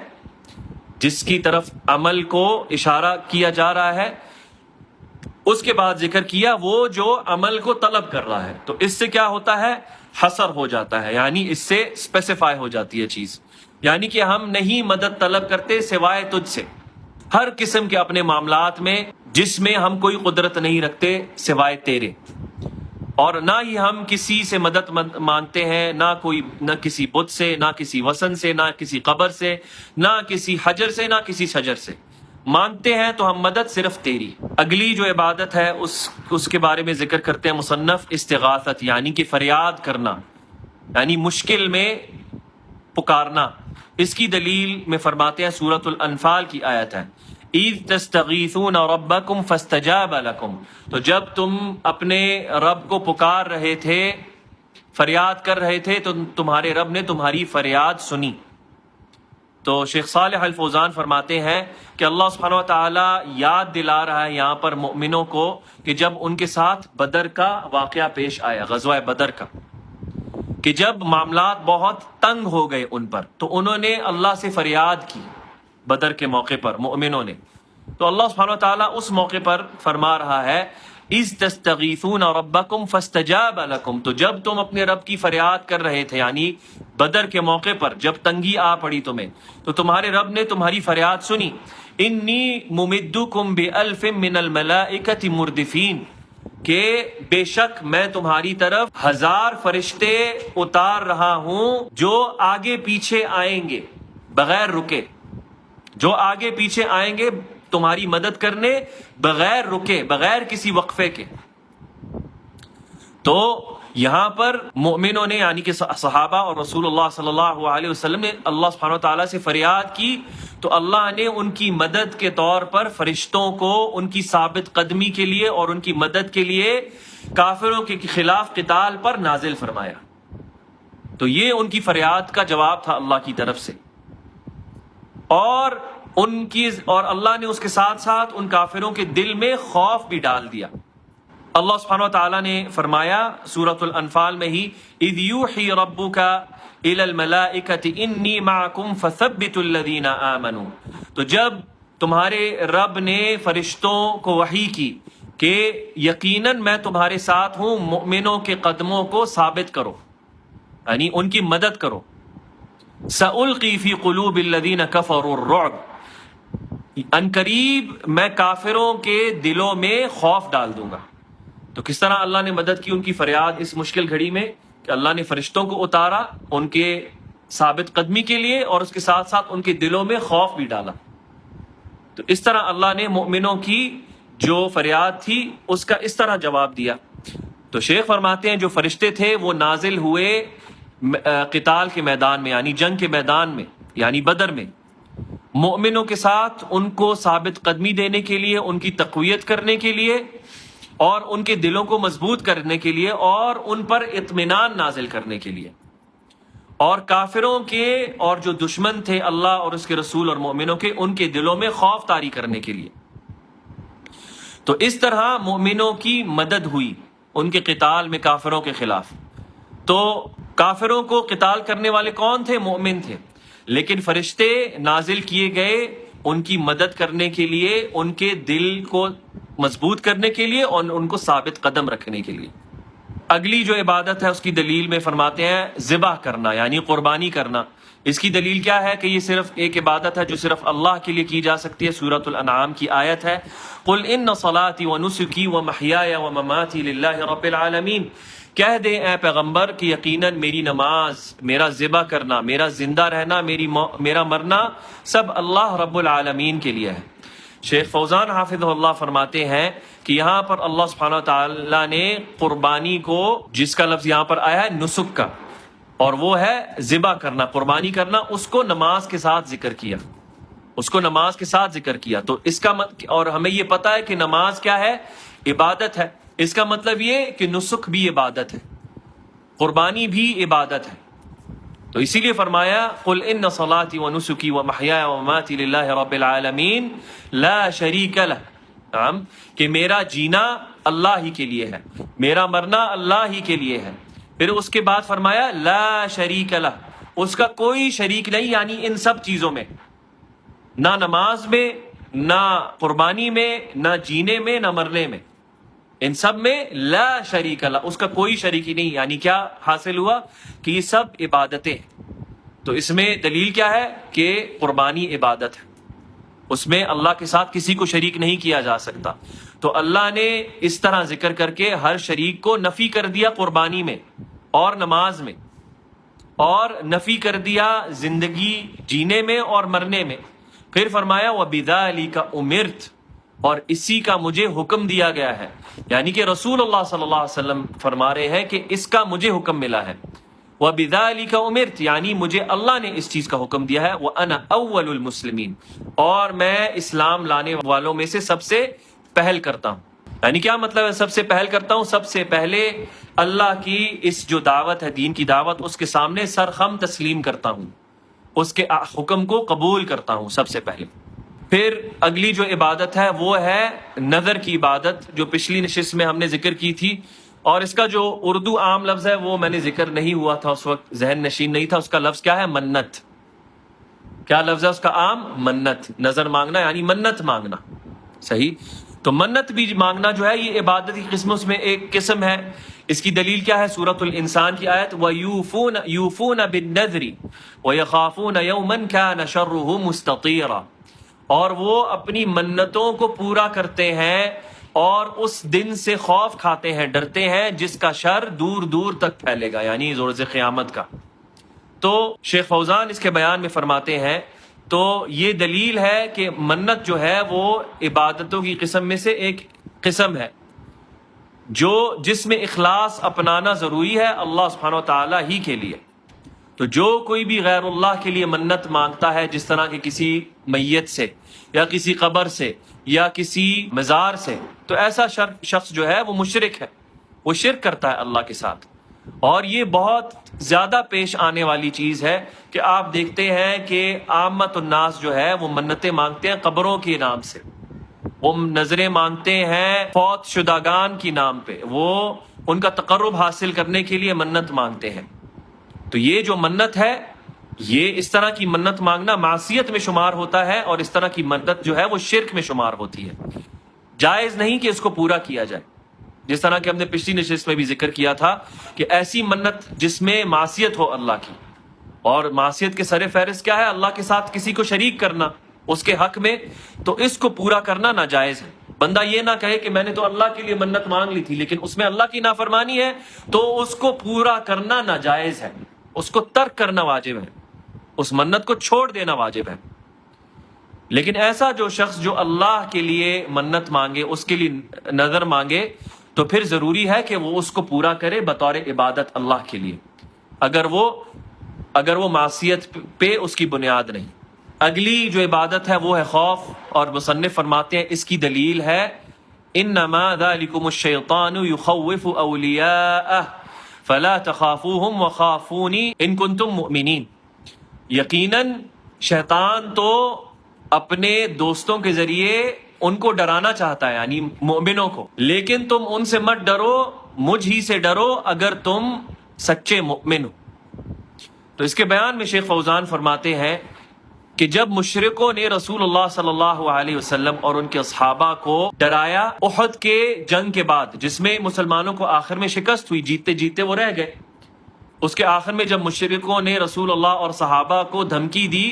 جس کی طرف عمل کو اشارہ کیا جا رہا ہے، اس کے بعد ذکر کیا وہ جو عمل کو طلب کر رہا ہے، تو اس سے کیا ہوتا ہے، حصر ہو جاتا ہے، یعنی اس سے اسپیسیفائی ہو جاتی ہے چیز، یعنی کہ ہم نہیں مدد طلب کرتے سوائے تجھ سے، ہر قسم کے اپنے معاملات میں جس میں ہم کوئی قدرت نہیں رکھتے سوائے تیرے، اور نہ ہی ہم کسی سے مدد مانگتے ہیں، نہ کسی بت سے، نہ کسی وثن سے، نہ کسی قبر سے، نہ کسی حجر سے، نہ کسی شجر سے۔ مانگتے ہیں تو ہم مدد صرف تیری۔ اگلی جو عبادت ہے اس کے بارے میں ذکر کرتے ہیں مصنف، استغاثت، یعنی کہ فریاد کرنا، یعنی مشکل میں پکارنا۔ اس کی دلیل میں فرماتے ہیں سورۃ الانفال کی آیت ہے، اذ تستغیثون ربکم فاستجاب لکم، تو جب تم اپنے رب کو پکار رہے تھے، فریاد کر رہے تھے، تو تمہارے رب نے تمہاری فریاد سنی۔ تو شیخ صالح الفوزان فرماتے ہیں کہ اللہ سبحانہ و تعالی یاد دلا رہا ہے یہاں پر مؤمنوں کو کہ جب ان کے ساتھ بدر کا واقعہ پیش آیا، غزوہ بدر کا، کہ جب معاملات بہت تنگ ہو گئے ان پر، تو انہوں نے اللہ سے فریاد کی بدر کے موقع پر مؤمنوں نے۔ تو اللہ سبحانہ و تعالیٰ اس موقع پر فرما رہا ہے، اذ تستغیثون ربکم فاستجاب لکم، تو جب تم اپنے رب کی فریاد کر رہے تھے، یعنی بدر کے موقع پر جب تنگی آ پڑی تمہیں، تو تمہارے رب نے تمہاری فریاد سنی۔ انی ممدکم بألف من الملائکۃ مردفین، کہ بے شک میں تمہاری طرف 1000 فرشتے اتار رہا ہوں جو آگے پیچھے آئیں گے بغیر رکے، جو آگے پیچھے آئیں گے تمہاری مدد کرنے بغیر رکے، بغیر کسی وقفے کے۔ تو یہاں پر مؤمنوں نے یعنی کہ صحابہ اور رسول اللہ صلی اللہ علیہ وسلم نے اللہ سبحانہ وتعالیٰ سے فریاد کی، تو اللہ نے ان کی مدد کے طور پر فرشتوں کو ان کی ثابت قدمی کے لیے اور ان کی مدد کے لیے کافروں کے خلاف قتال پر نازل فرمایا۔ تو یہ ان کی فریاد کا جواب تھا اللہ کی طرف سے، اور اللہ نے اس کے ساتھ ساتھ ان کافروں کے دل میں خوف بھی ڈال دیا۔ اللہ سبحانہ وتعالیٰ نے فرمایا سورۃ الانفال میں ہی، اذ یوحی ربک الی الملائکۃ انی معکم فثبتوا الذین آمنوا، تو جب تمہارے رب نے فرشتوں کو وحی کی کہ یقیناً میں تمہارے ساتھ ہوں، مؤمنوں کے قدموں کو ثابت کرو، یعنی ان کی مدد کرو۔ سألقی فی قلوب الذین کفروا الرعب، ان قریب میں کافروں کے دلوں میں خوف ڈال دوں گا۔ تو کس طرح اللہ نے مدد کی ان کی فریاد اس مشکل گھڑی میں، کہ اللہ نے فرشتوں کو اتارا ان کے ثابت قدمی کے لیے، اور اس کے ساتھ ساتھ ان کے دلوں میں خوف بھی ڈالا۔ تو اس طرح اللہ نے مؤمنوں کی جو فریاد تھی اس کا اس طرح جواب دیا۔ تو شیخ فرماتے ہیں جو فرشتے تھے وہ نازل ہوئے قتال کے میدان میں، یعنی جنگ کے میدان میں، یعنی بدر میں، مؤمنوں کے ساتھ ان کو ثابت قدمی دینے کے لیے، ان کی تقویت کرنے کے لیے، اور ان کے دلوں کو مضبوط کرنے کے لیے، اور ان پر اطمینان نازل کرنے کے لیے، اور کافروں کے اور جو دشمن تھے اللہ اور اس کے رسول اور مؤمنوں کے، ان کے دلوں میں خوف طاری کرنے کے لیے۔ تو اس طرح مومنوں کی مدد ہوئی ان کے قتال میں کافروں کے خلاف۔ تو کافروں کو قتال کرنے والے کون تھے؟ مومن تھے، لیکن فرشتے نازل کیے گئے ان کی مدد کرنے کے لیے، ان کے دل کو مضبوط کرنے کے لیے، اور ان کو ثابت قدم رکھنے کے لیے۔ اگلی جو عبادت ہے اس کی دلیل میں فرماتے ہیں ذبح کرنا، یعنی قربانی کرنا۔ اس کی دلیل کیا ہے کہ یہ صرف ایک عبادت ہے جو صرف اللہ کے لیے کی جا سکتی ہے۔ سورۃ الانعام کی آیت ہے، قل ان صلاتی ونسکی ومحیای ومماتی للہ رب العالمین، کہہ دیں اے پیغمبر کہ یقیناً میری نماز، میرا ذبح کرنا، میرا زندہ رہنا، میرا مرنا سب اللہ رب العالمین کے لیے ہے۔ شیخ فوزان حافظہ اللہ فرماتے ہیں کہ یہاں پر اللہ سبحانہ تعالیٰ نے قربانی کو، جس کا لفظ یہاں پر آیا ہے نسک کا، اور وہ ہے ذبح کرنا، قربانی کرنا، اس کو نماز کے ساتھ ذکر کیا، اس کو نماز کے ساتھ ذکر کیا۔ تو اس کا اور ہمیں یہ پتہ ہے کہ نماز کیا ہے؟ عبادت ہے۔ اس کا مطلب یہ کہ نسک بھی عبادت ہے، قربانی بھی عبادت ہے۔ تو اسی لیے فرمایا قل ان صلاتی ونسکی ومحیای ومماتی للہ رب العالمین لا شریک لہ، کہ میرا جینا اللہ ہی کے لیے ہے، میرا مرنا اللہ ہی کے لیے ہے۔ پھر اس کے بعد فرمایا لا شریک لہ، اس کا کوئی شریک نہیں، یعنی ان سب چیزوں میں، نہ نماز میں، نہ قربانی میں، نہ جینے میں، نہ مرنے میں، ان سب میں لا شریک لہ، اس کا کوئی شریک ہی نہیں۔ یعنی کیا حاصل ہوا کہ یہ سب عبادتیں ہیں۔ تو اس میں دلیل کیا ہے کہ قربانی عبادت ہے، اس میں اللہ کے ساتھ کسی کو شریک نہیں کیا جا سکتا۔ تو اللہ نے اس طرح ذکر کر کے ہر شریک کو نفی کر دیا قربانی میں اور نماز میں، اور نفی کر دیا زندگی جینے میں اور مرنے میں۔ پھر فرمایا وَبِذَلِكَ أُمِرْتُ، اور اسی کا مجھے حکم دیا گیا ہے، یعنی کہ رسول اللہ صلی اللہ علیہ وسلم فرما رہے ہیں کہ اس کا مجھے حکم ملا ہے۔ وَبِذَلِكَ أُمِرْتُ، یعنی مجھے اللہ نے اس چیز کا حکم دیا ہے، وَأَنَا أَوَّلُ الْمُسْلِمِينَ، اور میں اسلام لانے والوں میں سے سب سے پہل کرتا ہوں۔ یعنی کیا مطلب ہے سب سے پہل کرتا ہوں؟ سب سے پہلے اللہ کی اس جو دعوت ہے، دین کی دعوت، اس کے سامنے سرخم تسلیم کرتا ہوں، اس کے حکم کو قبول کرتا ہوں سب سے پہلے۔ پھر اگلی جو عبادت ہے وہ ہے نظر کی عبادت، جو پچھلی نشست میں ہم نے ذکر کی تھی، اور اس کا جو اردو عام لفظ ہے وہ میں نے ذکر نہیں ہوا تھا اس وقت، ذہن نشین نہیں تھا۔ اس کا لفظ کیا ہے؟ منت۔ کیا لفظ ہے اس کا عام؟ منت۔ نظر مانگنا یعنی منت مانگنا، صحیح؟ تو منت بھی مانگنا جو ہے یہ عبادت کی قسموں میں ایک قسم ہے۔ اس کی دلیل کیا ہے؟ سورۃ الانسان کی آیت وَيُوفُونَ بِالنَّذْرِ وَيَخَافُونَ يَوْمًا كَانَ شَرُّهُ مُسْتَطِيرًا، اور وہ اپنی منتوں کو پورا کرتے ہیں اور اس دن سے خوف کھاتے ہیں، ڈرتے ہیں جس کا شر دور دور تک پھیلے گا، یعنی روز قیامت کا۔ تو شیخ فوزان اس کے بیان میں فرماتے ہیں تو یہ دلیل ہے کہ منت جو ہے وہ عبادتوں کی قسم میں سے ایک قسم ہے جس میں اخلاص اپنانا ضروری ہے اللہ سبحانہ وتعالی ہی کے لیے۔ تو جو کوئی بھی غیر اللہ کے لیے منت مانگتا ہے، جس طرح کہ کسی میت سے یا کسی قبر سے یا کسی مزار سے، تو ایسا شخص جو ہے وہ مشرک ہے، وہ شرک کرتا ہے اللہ کے ساتھ۔ اور یہ بہت زیادہ پیش آنے والی چیز ہے کہ آپ دیکھتے ہیں کہ عامت الناس جو ہے وہ منتیں مانگتے ہیں قبروں کے نام سے، وہ نظریں مانگتے ہیں فوت شدگان کی نام پہ، وہ ان کا تقرب حاصل کرنے کے لیے منت مانگتے ہیں۔ تو یہ جو منت ہے، یہ اس طرح کی منت مانگنا معصیت میں شمار ہوتا ہے، اور اس طرح کی منت جو ہے وہ شرک میں شمار ہوتی ہے۔ جائز نہیں کہ اس کو پورا کیا جائے، جس طرح کہ ہم نے پچھلی نشست میں بھی ذکر کیا تھا کہ ایسی منت جس میں معصیت ہو اللہ کی، اور معصیت کے سر فہرست کیا ہے؟ اللہ کے ساتھ کسی کو شریک کرنا اس کے حق میں، تو اس کو پورا کرنا ناجائز ہے۔ بندہ یہ نہ کہے کہ میں نے تو اللہ کے لیے منت مانگ لی تھی لیکن اس میں اللہ کی نافرمانی ہے، تو اس کو پورا کرنا ناجائز ہے، اس کو ترک کرنا واجب ہے، اس منت کو چھوڑ دینا واجب ہے۔ لیکن ایسا جو شخص جو اللہ کے لیے منت مانگے، اس کے لیے نظر مانگے، تو پھر ضروری ہے کہ وہ اس کو پورا کرے بطور عبادت اللہ کے لیے، اگر وہ معصیت پہ اس کی بنیاد نہیں۔ اگلی جو عبادت ہے وہ ہے خوف، اور مصنف فرماتے ہیں اس کی دلیل ہے انما ذالکم الشیطان یخوف اولیاءہ فلا تخافوہم وخافونی ان کنتم مؤمنین، یقیناً شیطان تو اپنے دوستوں کے ذریعے ان کو ڈرانا چاہتا ہے، یعنی مومنوں کو، لیکن تم ان سے مت ڈرو، مجھ ہی سے ڈرو اگر تم سچے مومن ہو۔ تو اس کے بیان میں شیخ فوزان فرماتے ہیں کہ جب مشرکوں نے رسول اللہ صلی اللہ علیہ وسلم اور ان کے اصحابہ کو ڈرایا احد کے جنگ کے بعد، جس میں مسلمانوں کو آخر میں شکست ہوئی، جیتے جیتے وہ رہ گئے، اس کے آخر میں جب مشرکوں نے رسول اللہ اور صحابہ کو دھمکی دی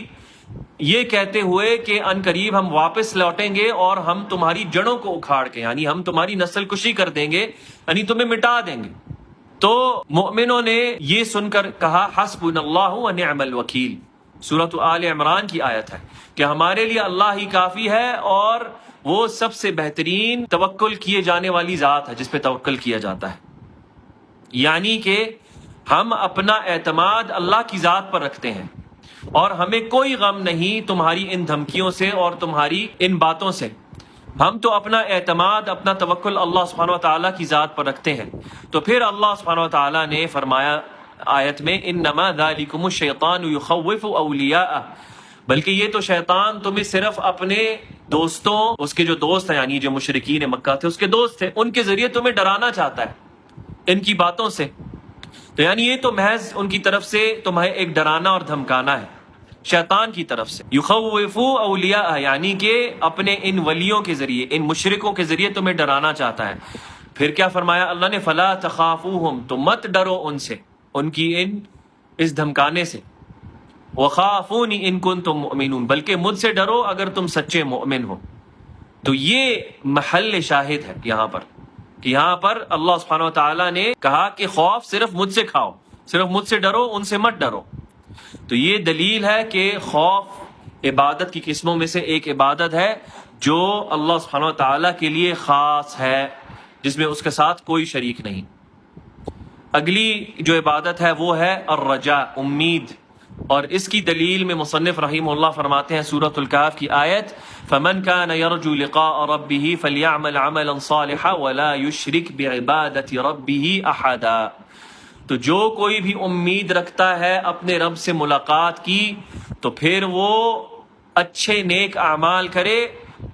یہ کہتے ہوئے کہ ان قریب ہم واپس لوٹیں گے اور ہم تمہاری جڑوں کو اکھاڑ کے، یعنی ہم تمہاری نسل کشی کر دیں گے، یعنی تمہیں مٹا دیں گے، تو مومنوں نے یہ سن کر کہا حسبنا اللہ ونعم الوکیل، سورۃ آل عمران کی آیت ہے کہ ہمارے لیے اللہ ہی کافی ہے اور وہ سب سے بہترین توکل کیے جانے والی ذات ہے جس پہ توکل کیا جاتا ہے، یعنی کہ ہم اپنا اعتماد اللہ کی ذات پر رکھتے ہیں اور ہمیں کوئی غم نہیں تمہاری ان دھمکیوں سے اور تمہاری ان باتوں سے، ہم تو اپنا اعتماد، اپنا توکل اللہ سبحانہ وتعالیٰ کی ذات پر رکھتے ہیں۔ تو پھر اللہ سبحانہ وتعالیٰ نے فرمایا آیت میں انما ذالکم الشیطان یخوف اولیاءہ، بلکہ یہ تو شیطان تمہیں صرف اپنے دوستوں، اس کے جو دوست ہیں یعنی جو مشرکین مکہ تھے اس کے دوست تھے، ان کے ذریعے تمہیں ڈرانا چاہتا ہے ان کی باتوں سے، تو یعنی یہ تو محض ان کی طرف سے تمہیں ایک ڈرانا اور دھمکانا ہے شیطان کی طرف سے۔ یخوف اولیاء یعنی کہ اپنے ان ولیوں کے ذریعے، ان مشرکوں کے ذریعے تمہیں ڈرانا چاہتا ہے۔ پھر کیا فرمایا اللہ نے؟ فلا تخافوہم، تو مت ڈرو ان سے، ان کی اس دھمکانے سے، وخافونی ان کنتم مؤمنون، بلکہ مجھ سے ڈرو اگر تم سچے مؤمن ہو۔ تو یہ محل شاہد ہے یہاں پر کہ یہاں پر اللہ سبحانہ و تعالیٰ نے کہا کہ خوف صرف مجھ سے کھاؤ، صرف مجھ سے ڈرو، ان سے مت ڈرو۔ تو یہ دلیل ہے کہ خوف عبادت کی قسموں میں سے ایک عبادت ہے جو اللہ سبحانہ و تعالیٰ کے لیے خاص ہے، جس میں اس کے ساتھ کوئی شریک نہیں۔ اگلی جو عبادت ہے وہ ہے الرجاء، امید، اور اس کی دلیل میں مصنف رحمہ اللہ فرماتے ہیں سورۃ الکہف کی آیت فَمَنْ كَانَ يَرْجُو لِقَاءَ رَبِّهِ فَلْيَعْمَلْ عَمَلًا صَالِحًا وَلَا يُشْرِكْ بِعِبَادَةِ رَبِّهِ أَحَدًا۔ تو جو کوئی بھی امید رکھتا ہے اپنے رب سے ملاقات کی تو پھر وہ اچھے نیک اعمال کرے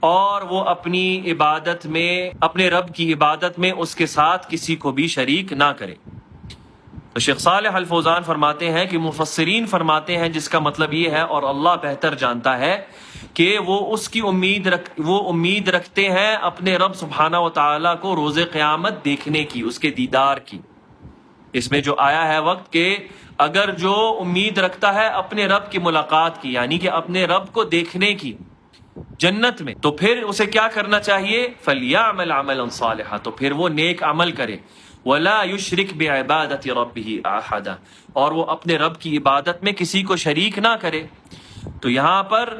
اور وہ اپنی عبادت میں، اپنے رب کی عبادت میں اس کے ساتھ کسی کو بھی شریک نہ کرے۔ تو شیخ صالح الفوزان فرماتے ہیں کہ مفسرین فرماتے ہیں جس کا مطلب یہ ہے، اور اللہ بہتر جانتا ہے، کہ وہ اس کی امید رکھتے ہیں اپنے رب سبحانہ و تعالیٰ کو روز قیامت دیکھنے کی، اس کے دیدار کی۔ اس میں جو آیا ہے وقت کہ اگر جو امید رکھتا ہے اپنے رب کی ملاقات کی، یعنی کہ اپنے رب کو دیکھنے کی جنت میں، تو پھر اسے کیا کرنا چاہیے؟ فَلْيَعْمَلْ عَمَلًا صَالِحًا، تو پھر وہ نیک عمل کرے، وَلَا يُشْرِكْ بِعِبَادَةِ رَبِّهِ أَحَدًا، اور وہ اپنے رب کی عبادت میں کسی کو شریک نہ کرے۔ تو یہاں پر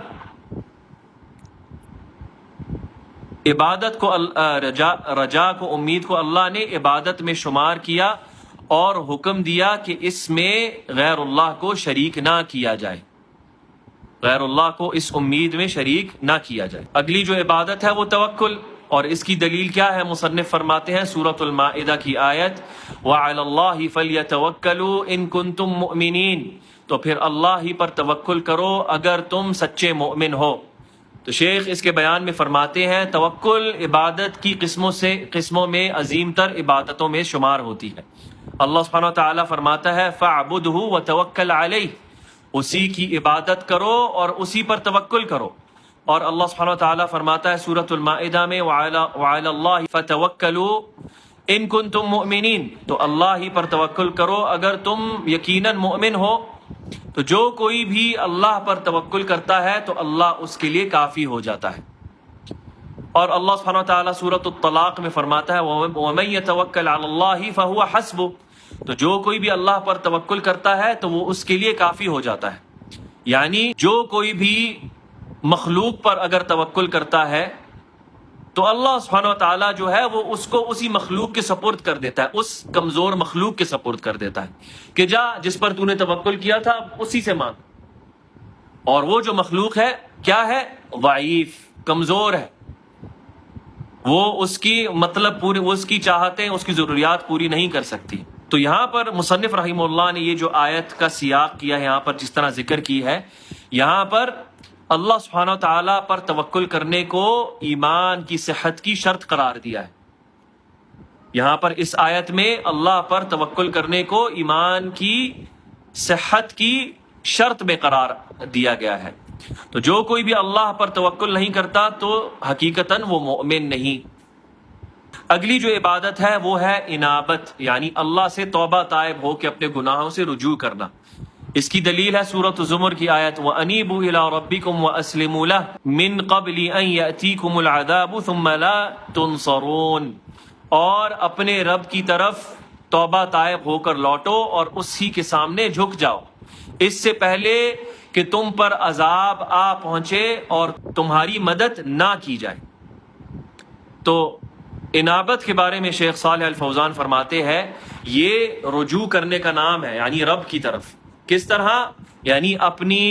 عبادت کو، رجا کو، امید کو اللہ نے عبادت میں شمار کیا اور حکم دیا کہ اس میں غیر اللہ کو شریک نہ کیا جائے، غیر اللہ کو اس امید میں شریک نہ کیا جائے۔ اگلی جو عبادت ہے وہ توکل، اور اس کی دلیل کیا ہے؟ مصنف فرماتے ہیں سورۃ المائدہ کی آیت وَعَلَى اللَّهِ فَلْيَتَوَكَّلُوا إِن كُنتُم مُؤْمِنِينَ، تو پھر اللہ ہی پر توکل کرو اگر تم سچے مومن ہو۔ تو شیخ اس کے بیان میں فرماتے ہیں توکل عبادت کی قسموں میں عظیم تر عبادتوں میں شمار ہوتی ہے۔ اللہ سبحانہ وتعالی فرماتا ہے فَاعْبُدْهُ وَتَوَكَّلْ عَلَيْهِ، اسی کی عبادت کرو اور اسی پر توکل کرو۔ اور اللہ سبحانہ وتعالی فرماتا ہے سورۃ المائدہ میں وَعَلَى اللَّهِ فَتَوَكَّلُوا إِن كُنتُم مُؤْمِنِينَ، تو اللہ ہی پر توکل کرو اگر تم یقیناً مؤمن ہو۔ تو جو کوئی بھی اللہ پر توکل کرتا ہے تو اللہ اس کے لیے کافی ہو جاتا ہے۔ اور اللہ سبحانہ وتعالی سورۃ الطلاق میں فرماتا ہے وَمَن يَتَوَكَّلْ عَلَى اللَّهِ فَهُوَ حَسْبُهُ، تو جو کوئی بھی اللہ پر توکل کرتا ہے تو وہ اس کے لیے کافی ہو جاتا ہے۔ یعنی جو کوئی بھی مخلوق پر اگر توکل کرتا ہے تو اللہ سبحانہ وتعالی جو ہے وہ اس کو اسی مخلوق کے سپرد کر دیتا ہے، اس کمزور مخلوق کے سپرد کر دیتا ہے کہ جا جس پر تو نے توکل کیا تھا اسی سے مانگ۔ اور وہ جو مخلوق ہے کیا ہے؟ ضعیف، کمزور ہے، وہ اس کی مطلب پوری، وہ اس کی چاہتیں، اس کی ضروریات پوری نہیں کر سکتی۔ تو یہاں پر مصنف رحمہ اللہ نے یہ جو آیت کا سیاق کیا ہے، یہاں پر جس طرح ذکر کی ہے، یہاں پر اللہ سبحانہ وتعالی پر توکل کرنے کو ایمان کی صحت کی شرط قرار دیا ہے۔ یہاں پر اس آیت میں اللہ پر توکل کرنے کو ایمان کی صحت کی شرط میں قرار دیا گیا ہے۔ تو جو کوئی بھی اللہ پر توکل نہیں کرتا تو حقیقتاً وہ مومن نہیں۔ اگلی جو عبادت ہے وہ ہے انابت، یعنی اللہ سے توبہ طائب ہو کے اپنے گناہوں سے رجوع کرنا۔ اس کی دلیل ہے سورۃ الزمر کی آیت وَأَنِيبُوا إِلَىٰ رَبِّكُمْ وَأَسْلِمُوا لَهُ مِن قَبْلِ أَن يَأْتِيكُمُ الْعَذَابُ ثُمَّ لَا تُنصَرُونَ، اور اپنے رب کی طرف توبہ طائب ہو کر لوٹو اور اسی کے سامنے جھک جاؤ اس سے پہلے کہ تم پر عذاب آ پہنچے اور تمہاری مدد نہ کی جائے۔ تو انابت کے بارے میں شیخ صالح الفوزان فرماتے ہیں یہ رجوع کرنے کا نام ہے، یعنی رب کی طرف۔ کس طرح؟ یعنی اپنی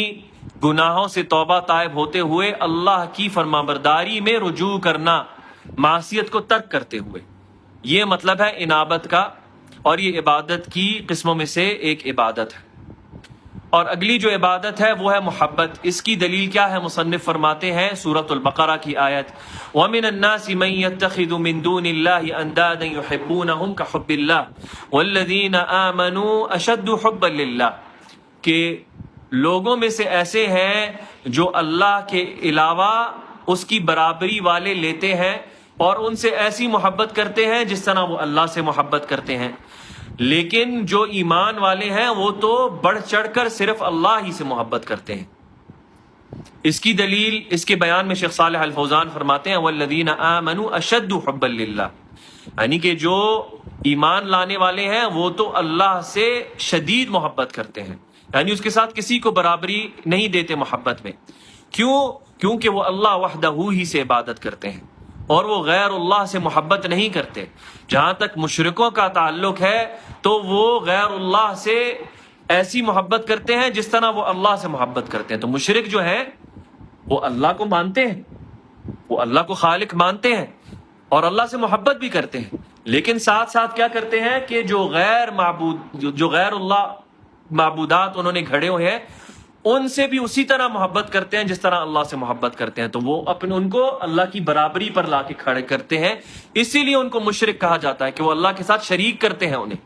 گناہوں سے توبہ طائب ہوتے ہوئے اللہ کی فرمانبرداری میں رجوع کرنا، معصیت کو ترک کرتے ہوئے، یہ مطلب ہے انابت کا، اور یہ عبادت کی قسموں میں سے ایک عبادت ہے۔ اور اگلی جو عبادت ہے وہ ہے محبت۔ اس کی دلیل کیا ہے؟ مصنف فرماتے ہیں سورۃ البقرہ کی آیت وَمِنَ النَّاسِ مَن يَتَّخِذُ مِن دُونِ اللَّهِ أَندَادًا يُحِبُّونَهُمْ كَحُبِّ اللَّهِ وَالَّذِينَ آمَنُوا أَشَدُّ حُبًّا لِلَّهِ، کہ لوگوں میں سے ایسے ہیں جو اللہ کے علاوہ اس کی برابری والے لیتے ہیں اور ان سے ایسی محبت کرتے ہیں جس طرح وہ اللہ سے محبت کرتے ہیں، لیکن جو ایمان والے ہیں وہ تو بڑھ چڑھ کر صرف اللہ ہی سے محبت کرتے ہیں۔ اس کی دلیل اس کے بیان میں شیخ صالح الفوزان فرماتے ہیں والذین آمنوا اشد حبا للہ، یعنی کہ جو ایمان لانے والے ہیں وہ تو اللہ سے شدید محبت کرتے ہیں، یعنی اس کے ساتھ کسی کو برابری نہیں دیتے محبت میں۔ کیونکہ وہ اللہ وحدہ ہی سے عبادت کرتے ہیں اور وہ غیر اللہ سے محبت نہیں کرتے۔ جہاں تک مشرکوں کا تعلق ہے تو وہ غیر اللہ سے ایسی محبت کرتے ہیں جس طرح وہ اللہ سے محبت کرتے ہیں۔ تو مشرک جو ہیں وہ اللہ کو مانتے ہیں، وہ اللہ کو خالق مانتے ہیں اور اللہ سے محبت بھی کرتے ہیں، لیکن ساتھ ساتھ کیا کرتے ہیں کہ جو غیر اللہ معبودات انہوں نے گھڑے ہوئے ہیں ان سے بھی اسی طرح محبت کرتے ہیں جس طرح اللہ سے محبت کرتے ہیں۔ تو وہ ان کو اللہ کی برابری پر لا کے کھڑے کرتے ہیں، اسی لیے ان کو مشرک کہا جاتا ہے کہ وہ اللہ کے ساتھ شریک کرتے ہیں انہیں،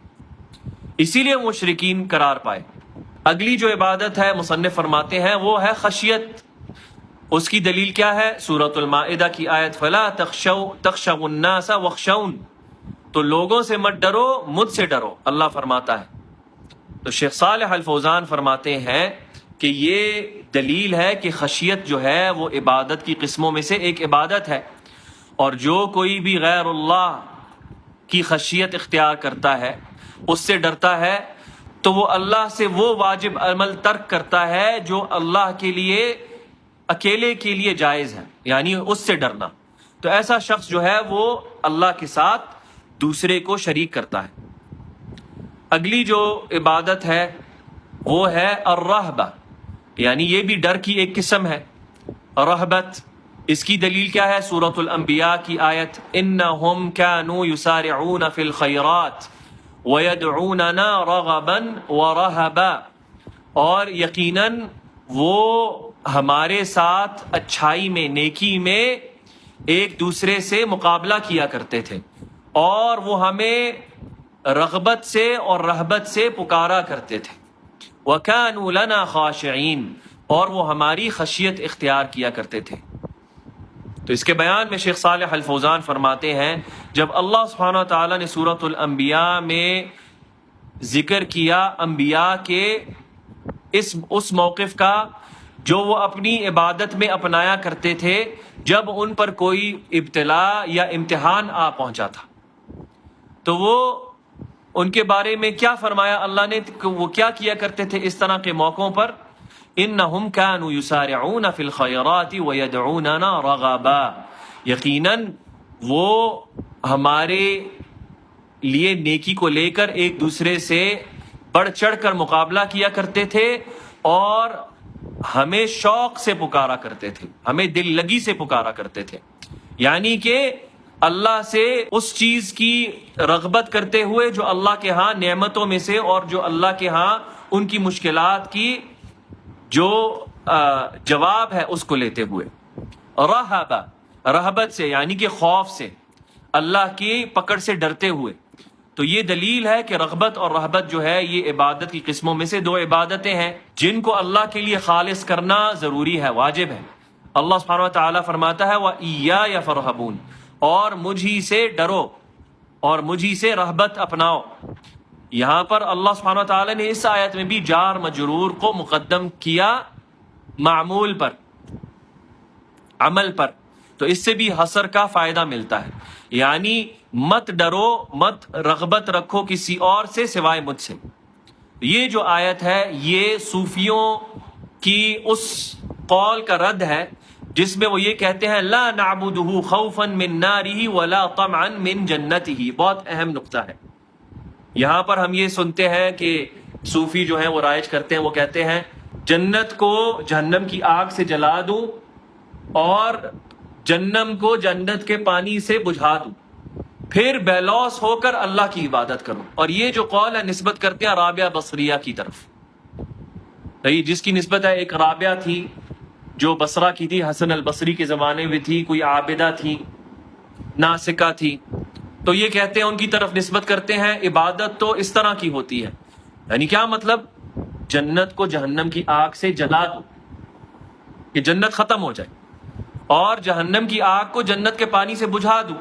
اسی لیے مشرکین قرار پائے۔ اگلی جو عبادت ہے مصنف فرماتے ہیں وہ ہے خشیت۔ اس کی دلیل کیا ہے؟ سورۃ المائدہ کی آیت فلا تخشوا الناس واخشون، تو لوگوں سے مت ڈرو، مجھ سے ڈرو، اللہ فرماتا ہے۔ تو شیخ صالح الفوزان فرماتے ہیں کہ یہ دلیل ہے کہ خشیت جو ہے وہ عبادت کی قسموں میں سے ایک عبادت ہے، اور جو کوئی بھی غیر اللہ کی خشیت اختیار کرتا ہے، اس سے ڈرتا ہے، تو وہ اللہ سے وہ واجب عمل ترک کرتا ہے جو اللہ کے لیے اکیلے کے لیے جائز ہے، یعنی اس سے ڈرنا۔ تو ایسا شخص جو ہے وہ اللہ کے ساتھ دوسرے کو شریک کرتا ہے۔ اگلی جو عبادت ہے وہ ہے الرہبہ، یعنی یہ بھی ڈر کی ایک قسم ہے رہبت۔ اس کی دلیل کیا ہے؟ سورۃ الانبیاء کی آیت انہم کانوا یسارعون فی الخیرات ویدعوننا رغبا ورہبا، اور یقیناً وہ ہمارے ساتھ اچھائی میں، نیکی میں ایک دوسرے سے مقابلہ کیا کرتے تھے، اور وہ ہمیں رغبت سے اور رہبت سے پکارا کرتے تھے۔ وَكَانُوا لَنَا خَاشِعِينَ، اور وہ ہماری خشیت اختیار کیا کرتے تھے۔ تو اس کے بیان میں شیخ صالح الفوزان فرماتے ہیں جب اللہ سبحانہ وتعالیٰ نے سورۃ الانبیاء میں ذکر کیا انبیاء کے اس موقف کا جو وہ اپنی عبادت میں اپنایا کرتے تھے جب ان پر کوئی ابتلا یا امتحان آ پہنچا تھا، تو وہ ان کے بارے میں کیا فرمایا اللہ نے؟ وہ کیا کیا کرتے تھے اس طرح کے موقعوں پر؟ انہم کانوا یسارعون فی الخیرات ویدعوننا رغبا، یقیناً وہ ہمارے لیے نیکی کو لے کر ایک دوسرے سے بڑھ چڑھ کر مقابلہ کیا کرتے تھے اور ہمیں شوق سے پکارا کرتے تھے، ہمیں دل لگی سے پکارا کرتے تھے، یعنی کہ اللہ سے اس چیز کی رغبت کرتے ہوئے جو اللہ کے ہاں نعمتوں میں سے اور جو اللہ کے ہاں ان کی مشکلات کی جو جواب ہے اس کو لیتے ہوئے۔ رہبہ، رہبت سے یعنی کہ خوف سے، اللہ کی پکڑ سے ڈرتے ہوئے۔ تو یہ دلیل ہے کہ رغبت اور رہبت جو ہے یہ عبادت کی قسموں میں سے دو عبادتیں ہیں جن کو اللہ کے لیے خالص کرنا ضروری ہے، واجب ہے۔ اللہ سبحانہ وتعالیٰ فرماتا ہے وَإِيَّايَ فَارْهَبُونَ، اور مجھی سے ڈرو اور مجھی سے رہبت اپناؤ۔ یہاں پر اللہ سبحانہ وتعالیٰ نے اس آیت میں بھی جار مجرور کو مقدم کیا معمول پر، عمل پر، تو اس سے بھی حصر کا فائدہ ملتا ہے، یعنی مت ڈرو، مت رغبت رکھو کسی اور سے سوائے مجھ سے۔ یہ جو آیت ہے یہ صوفیوں کی اس قول کا رد ہے جس میں وہ یہ کہتے ہیں لا نعبدہ خوفا من نارہ ولا طمعا من جنتہ۔ بہت اہم نقطہ ہے، یہاں پر ہم یہ سنتے ہیں کہ صوفی جو ہیں وہ رائج کرتے ہیں، وہ کہتے ہیں جنت کو جہنم کی آگ سے جلا دوں اور جہنم کو جنت کے پانی سے بجھا دوں، پھر بے لوث ہو کر اللہ کی عبادت کروں۔ اور یہ جو قول ہے نسبت کرتے ہیں رابعہ بصریہ کی طرف، جس کی نسبت ہے ایک رابعہ تھی جو بصرہ کی تھی، حسن البصری کے زمانے میں تھی، کوئی عابدہ تھی، ناسکہ تھی، تو یہ کہتے ہیں ان کی طرف نسبت کرتے ہیں عبادت تو اس طرح کی ہوتی ہے، یعنی کیا مطلب؟ جنت کو جہنم کی آگ سے جلا دو کہ جنت ختم ہو جائے، اور جہنم کی آگ کو جنت کے پانی سے بجھا دوں،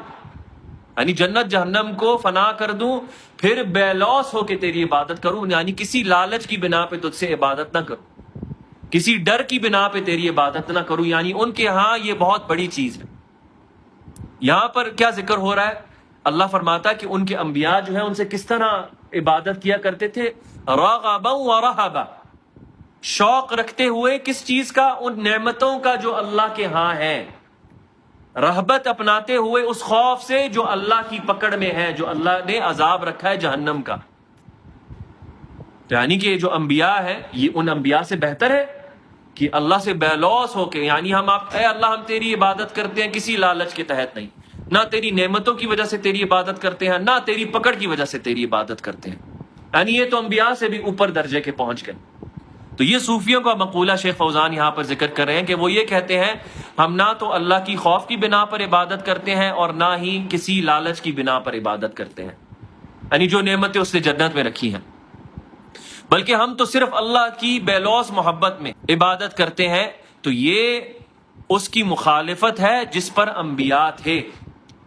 یعنی جنت جہنم کو فنا کر دوں، پھر بے لوث ہو کے تیری عبادت کروں، یعنی کسی لالچ کی بنا پہ تجھ سے عبادت نہ کروں۔ کسی ڈر کی بنا پہ تیری عبادت نہ کروں، یعنی ان کے ہاں یہ بہت بڑی چیز ہے۔ یہاں پر کیا ذکر ہو رہا ہے؟ اللہ فرماتا ہے کہ ان کے انبیاء جو ہیں ان سے کس طرح عبادت کیا کرتے تھے، راغبا و رہبا، شوق رکھتے ہوئے کس چیز کا؟ ان نعمتوں کا جو اللہ کے ہاں ہے، رہبت اپناتے ہوئے اس خوف سے جو اللہ کی پکڑ میں ہے، جو اللہ نے عذاب رکھا ہے جہنم کا۔ یعنی کہ جو انبیاء ہے یہ ان انبیاء سے بہتر ہے کہ اللہ سے بے لوث ہو کے، یعنی اے اللہ ہم تیری عبادت کرتے ہیں کسی لالچ کے تحت نہیں، نہ تیری نعمتوں کی وجہ سے تیری عبادت کرتے ہیں، نہ تیری پکڑ کی وجہ سے تیری عبادت کرتے ہیں۔ یعنی یہ تو انبیاء سے بھی اوپر درجے کے پہنچ گئے۔ تو یہ صوفیوں کا مقولہ شیخ فوزان یہاں پر ذکر کر رہے ہیں کہ وہ یہ کہتے ہیں ہم نہ تو اللہ کی خوف کی بنا پر عبادت کرتے ہیں اور نہ ہی کسی لالچ کی بنا پر عبادت کرتے ہیں، یعنی جو نعمتیں اس نے جنت میں رکھی ہیں، بلکہ ہم تو صرف اللہ کی بے لوث محبت میں عبادت کرتے ہیں۔ تو یہ اس کی مخالفت ہے جس پر انبیاء تھے۔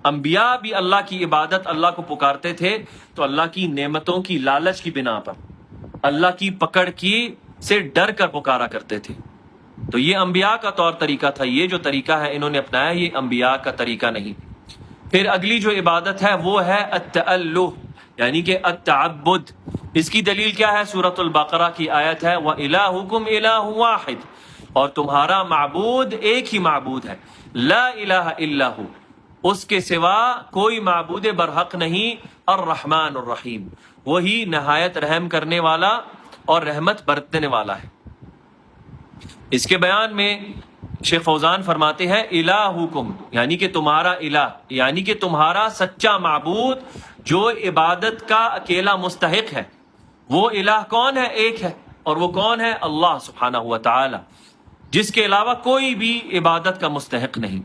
انبیاء بھی اللہ کی عبادت، اللہ کو پکارتے تھے تو اللہ کی نعمتوں کی لالچ کی بنا پر، اللہ کی پکڑ کی سے ڈر کر پکارا کرتے تھے۔ تو یہ انبیاء کا طور طریقہ تھا، یہ جو طریقہ ہے انہوں نے اپنایا، یہ انبیاء کا طریقہ نہیں۔ پھر اگلی جو عبادت ہے وہ ہے التألہ، یعنی کہ التعبد۔ اس کی دلیل کیا ہے؟ سورۃ البقرہ کی آیت ہے وَإِلَٰهُكُمْ إِلَٰهٌ وَاحِدٌ، اور تمہارا معبود ایک ہی معبود ہے، لا الہ الا ہو، اس کے سوا کوئی معبود برحق نہیں، الرحمن الرحیم، وہی نہایت رحم کرنے والا اور رحمت برتنے والا ہے۔ اس کے بیان میں شیخ فوزان فرماتے ہیں الہکم، یعنی کہ تمہارا الہ، یعنی کہ تمہارا سچا معبود جو عبادت کا اکیلا مستحق ہے، وہ الہ کون ہے؟ ایک ہے، اور وہ کون ہے؟ اللہ سبحانہ و تعالی، جس کے علاوہ کوئی بھی عبادت کا مستحق نہیں۔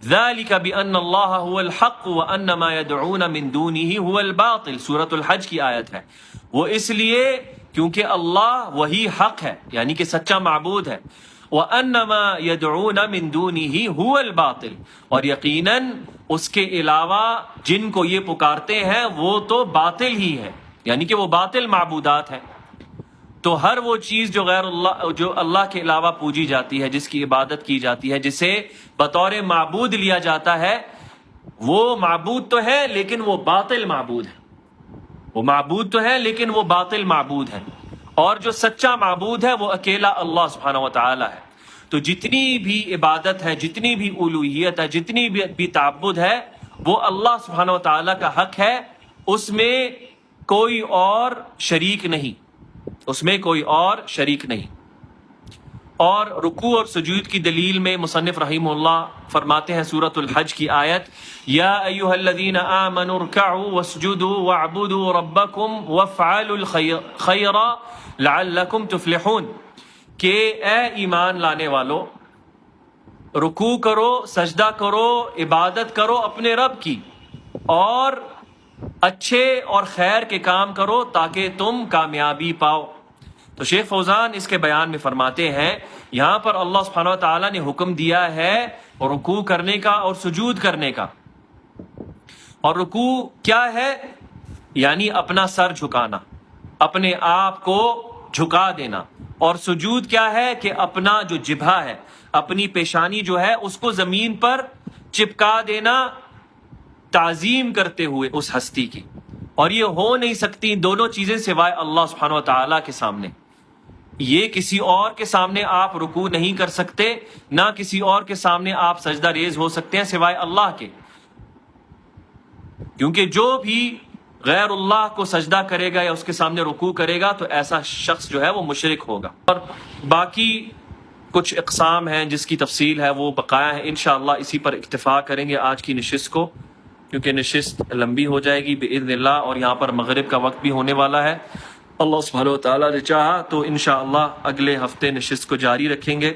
ذالک بأن اللہ هو الحق وأن ما يدعون من دونه هو الباطل، سورۃ الحج کی آیت ہے۔ وہ اس لیے کیونکہ اللہ وہی حق ہے، یعنی کہ سچا معبود ہے، وَأَنَّ مَا يَدْعُونَ مِن دُونِهِ هُوَ الْبَاطِلُ، اور یقیناً اس کے علاوہ جن کو یہ پکارتے ہیں وہ تو باطل ہی ہے، یعنی کہ وہ باطل معبودات ہیں۔ تو ہر وہ چیز جو غیر اللہ، جو اللہ کے علاوہ پوجی جاتی ہے، جس کی عبادت کی جاتی ہے، جسے بطور معبود لیا جاتا ہے، وہ معبود تو ہے لیکن وہ باطل معبود ہے، وہ معبود تو ہے لیکن وہ باطل معبود ہے، اور جو سچا معبود ہے وہ اکیلا اللہ سبحانہ و تعالی ہے۔ تو جتنی بھی عبادت ہے، جتنی بھی الوہیت ہے، جتنی بھی تعبد ہے، وہ اللہ سبحانہ و تعالی کا حق ہے، اس میں کوئی اور شریک نہیں، اس میں کوئی اور شریک نہیں۔ اور رکوع اور سجود کی دلیل میں مصنف رحمہ اللہ فرماتے ہیں سورۃ الحج کی آیت یا ایھا الذین آمنوا ارکعوا واسجدوا واعبدوا ربکم وافعلوا الخیر لعلکم تفلحون، کہ اے ایمان لانے والو، رکوع کرو، سجدہ کرو، عبادت کرو اپنے رب کی، اور اچھے اور خیر کے کام کرو تاکہ تم کامیابی پاؤ۔ تو شیخ فوزان اس کے بیان میں فرماتے ہیں یہاں پر اللہ سبحانہ و تعالیٰ نے حکم دیا ہے رکوع کرنے کا اور سجود کرنے کا۔ اور رکوع کیا ہے؟ یعنی اپنا سر جھکانا، اپنے آپ کو جھکا دینا، اور سجود کیا ہے کہ اپنا جو جبہہ ہے، اپنی پیشانی جو ہے اس کو زمین پر چپکا دینا، تعظیم کرتے ہوئے اس ہستی کی۔ اور یہ ہو نہیں سکتی دونوں چیزیں سوائے اللہ سبحانہ و تعالیٰ کے سامنے۔ یہ کسی اور کے سامنے آپ رکوع نہیں کر سکتے، نہ کسی اور کے سامنے آپ سجدہ ریز ہو سکتے ہیں سوائے اللہ کے، کیونکہ جو بھی غیر اللہ کو سجدہ کرے گا یا اس کے سامنے رکوع کرے گا تو ایسا شخص جو ہے وہ مشرک ہوگا۔ اور باقی کچھ اقسام ہیں جس کی تفصیل ہے وہ بقایا ہے، انشاءاللہ اسی پر اکتفا کریں گے آج کی نشست کو، کیونکہ نشست لمبی ہو جائے گی باذن اللہ، اور یہاں پر مغرب کا وقت بھی ہونے والا ہے۔ اللہ سبحانہ و تعالیٰ نے چاہا تو انشاءاللہ اگلے ہفتے نشست کو جاری رکھیں گے۔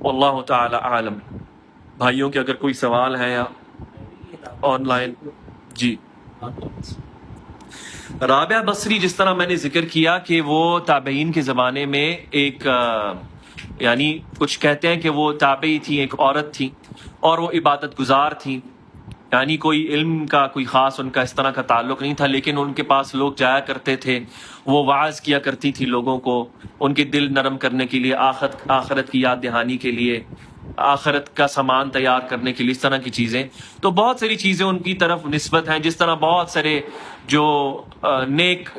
واللہ تعالی عالم۔ بھائیوں کے اگر کوئی سوال ہے یا آن لائن؟ جی، رابعہ بصری، جس طرح میں نے ذکر کیا کہ وہ تابعین کے زمانے میں ایک یعنی کچھ کہتے ہیں کہ وہ تابعی تھی، ایک عورت تھی، اور وہ عبادت گزار تھی، یعنی کوئی علم کا کوئی خاص ان کا اس طرح کا تعلق نہیں تھا، لیکن ان کے پاس لوگ جایا کرتے تھے، وہ واعظ کیا کرتی تھی لوگوں کو، ان کے دل نرم کرنے کے لیے، آخرت کی یاد دہانی کے لیے، آخرت کا سامان تیار کرنے کے لیے، اس طرح کی چیزیں. تو بہت ساری چیزیں ان کی طرف نسبت ہیں. جس طرح بہت سارے جو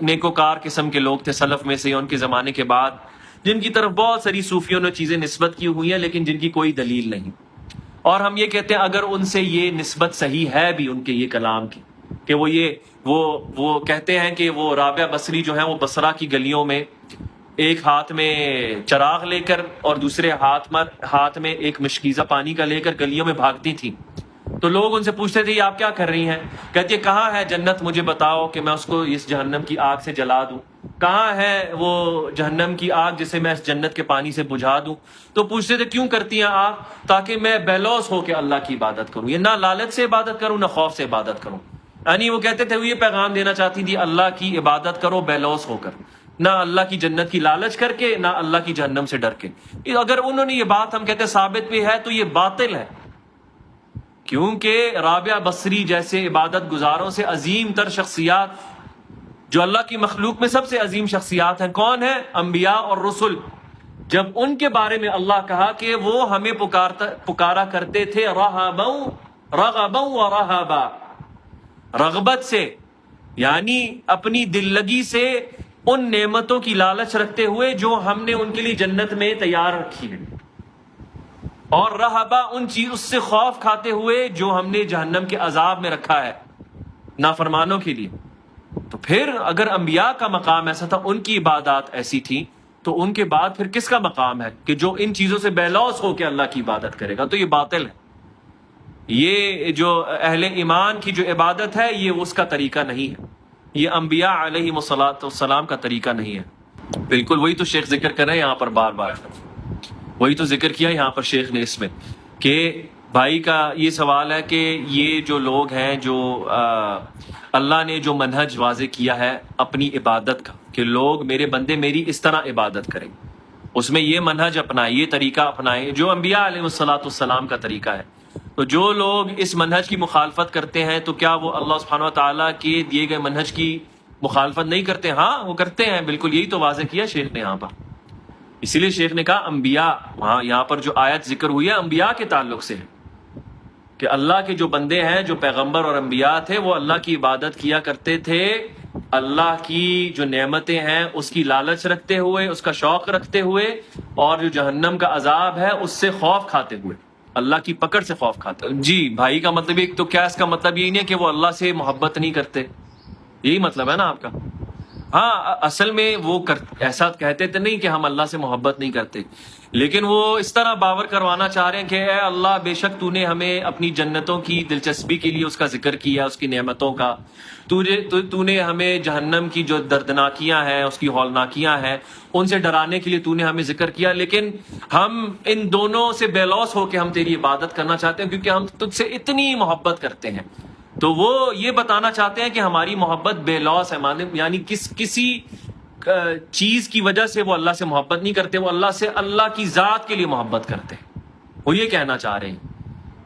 نیکوکار قسم کے لوگ تھے سلف میں سے یا ان کے زمانے کے بعد، جن کی طرف بہت ساری صوفیوں نے چیزیں نسبت کی ہوئی ہیں لیکن جن کی کوئی دلیل نہیں. اور ہم یہ کہتے ہیں اگر ان سے یہ نسبت صحیح ہے بھی ان کے یہ کلام کی، کہ وہ کہتے ہیں کہ وہ رابعہ بصری جو ہیں وہ بصرہ کی گلیوں میں ایک ہاتھ میں چراغ لے کر اور دوسرے ہاتھ میں ایک مشکیزہ پانی کا لے کر گلیوں میں بھاگتی تھیں. تو لوگ ان سے پوچھتے تھے یہ آپ کیا کر رہی ہیں؟ کہتی ہے کہاں ہے جنت، مجھے بتاؤ کہ میں اس کو اس جہنم کی آگ سے جلا دوں. کہاں ہے وہ جہنم کی آگ جسے میں اس جنت کے پانی سے بجھا دوں؟ تو پوچھتے تھے کیوں کرتی ہیں آپ؟ تاکہ میں بے لوث ہو کے اللہ کی عبادت کروں، یہ نہ لالچ سے عبادت کروں نہ خوف سے عبادت کروں. یعنی وہ کہتے تھے وہ یہ پیغام دینا چاہتی تھی اللہ کی عبادت کرو بے لوث ہو کر، نہ اللہ کی جنت کی لالچ کر کے، نہ اللہ کی جہنم سے ڈر کے. اگر انہوں نے یہ بات ہم کہتے ثابت بھی ہے تو یہ باطل ہے، کیونکہ رابعہ بصری جیسے عبادت گزاروں سے عظیم تر شخصیات جو اللہ کی مخلوق میں سب سے عظیم شخصیات ہیں کون ہیں؟ انبیاء اور رسل. جب ان کے بارے میں اللہ کہا کہ وہ ہمیں پکارا کرتے تھے رغبا و رہبا، رغبت سے یعنی اپنی دل لگی سے ان نعمتوں کی لالچ رکھتے ہوئے جو ہم نے ان کے لیے جنت میں تیار رکھی ہے، اور رہبا ان چیز اس سے خوف کھاتے ہوئے جو ہم نے جہنم کے عذاب میں رکھا ہے نافرمانوں کے لیے. تو پھر اگر انبیاء کا مقام ایسا تھا، ان کی عبادات ایسی تھی، تو ان کے بعد پھر کس کا مقام ہے کہ جو ان چیزوں سے بے لوث ہو کے اللہ کی عبادت کرے گا؟ تو یہ باطل ہے. یہ جو اہل ایمان کی جو عبادت ہے یہ اس کا طریقہ نہیں ہے، یہ انبیاء علیہ السلام کا طریقہ نہیں ہے. بالکل وہی تو شیخ ذکر کر رہے ہیں یہاں پر، بار بار وہی تو ذکر کیا یہاں پر شیخ نے اس میں، کہ بھائی کا یہ سوال ہے کہ یہ جو لوگ ہیں جو اللہ نے جو منہج واضح کیا ہے اپنی عبادت کا کہ لوگ میرے بندے میری اس طرح عبادت کریں، اس میں یہ منہج اپنائیں، یہ طریقہ اپنائیں جو انبیاء علیہ السلام کا طریقہ ہے. تو جو لوگ اس منہج کی مخالفت کرتے ہیں تو کیا وہ اللہ سبحانہ وتعالیٰ کے دیے گئے منہج کی مخالفت نہیں کرتے؟ ہاں وہ کرتے ہیں، بالکل یہی تو واضح کیا شیخ نے یہاں پر. اسی لیے شیخ نے کہا انبیاء، وہاں یہاں پر جو آیت ذکر ہوئی ہے انبیاء کے تعلق سے ہے کہ اللہ کے جو بندے ہیں جو پیغمبر اور انبیاء تھے وہ اللہ کی عبادت کیا کرتے تھے، اللہ کی جو نعمتیں ہیں اس کی لالچ رکھتے ہوئے، اس کا شوق رکھتے ہوئے، اور جو جہنم کا عذاب ہے اس سے خوف کھاتے ہوئے، اللہ کی پکڑ سے خوف کھاتے ہوئے. جی بھائی کا مطلب یہ تو کیا اس کا مطلب یہی نہیں کہ وہ اللہ سے محبت نہیں کرتے؟ یہی مطلب ہے نا آپ کا؟ ہاں اصل میں وہ ایسا کہتے تھے نہیں کہ ہم اللہ سے محبت نہیں کرتے، لیکن وہ اس طرح باور کروانا چاہ رہے ہیں کہ اے اللہ بے شک تو نے ہمیں اپنی جنتوں کی دلچسپی کے لیے اس کا ذکر کیا، اس کی نعمتوں کا، تو نے ہمیں جہنم کی جو دردناکیاں ہیں، اس کی ہولناکیاں ہیں، ان سے ڈرانے کے لیے تو نے ہمیں ذکر کیا، لیکن ہم ان دونوں سے بے لوث ہو کے ہم تیری عبادت کرنا چاہتے ہیں کیونکہ ہم تجھ سے اتنی محبت کرتے ہیں. تو وہ یہ بتانا چاہتے ہیں کہ ہماری محبت بے لوث ہے، یعنی کسی چیز کی وجہ سے وہ اللہ سے محبت نہیں کرتے، وہ اللہ سے اللہ کی ذات کے لیے محبت کرتے ہیں، وہ یہ کہنا چاہ رہے ہیں.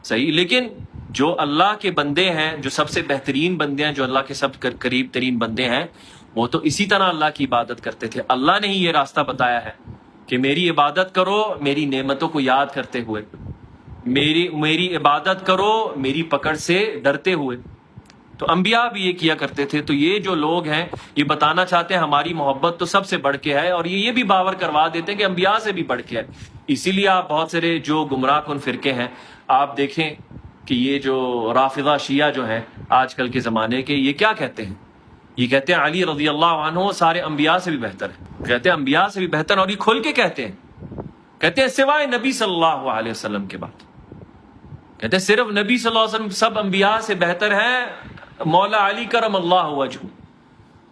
صحیح. لیکن جو اللہ کے بندے ہیں، جو سب سے بہترین بندے ہیں، جو اللہ کے سب قریب ترین بندے ہیں، وہ تو اسی طرح اللہ کی عبادت کرتے تھے. اللہ نے ہی یہ راستہ بتایا ہے کہ میری عبادت کرو میری نعمتوں کو یاد کرتے ہوئے، میری عبادت کرو میری پکڑ سے ڈرتے ہوئے. تو انبیاء بھی یہ کیا کرتے تھے. تو یہ جو لوگ ہیں یہ بتانا چاہتے ہیں ہماری محبت تو سب سے بڑھ کے ہے، اور یہ بھی باور کروا دیتے ہیں کہ انبیاء سے بھی بڑھ کے ہے. اسی لیے آپ بہت سارے جو گمراہ کن فرقے ہیں آپ دیکھیں کہ یہ جو رافضہ شیعہ جو ہیں آج کل کے زمانے کے، یہ کیا کہتے ہیں؟ یہ کہتے ہیں علی رضی اللہ عنہ سارے انبیاء سے بھی بہتر ہے، کہتے ہیں انبیاء سے بھی بہتر، اور یہ کھل کے کہتے ہیں سوائے نبی صلی اللہ علیہ وسلم کے بعد، کہتے ہیں صرف نبی صلی اللہ علیہ وسلم سب انبیاء سے بہتر ہیں، مولا علی کرم اللہ وجہ.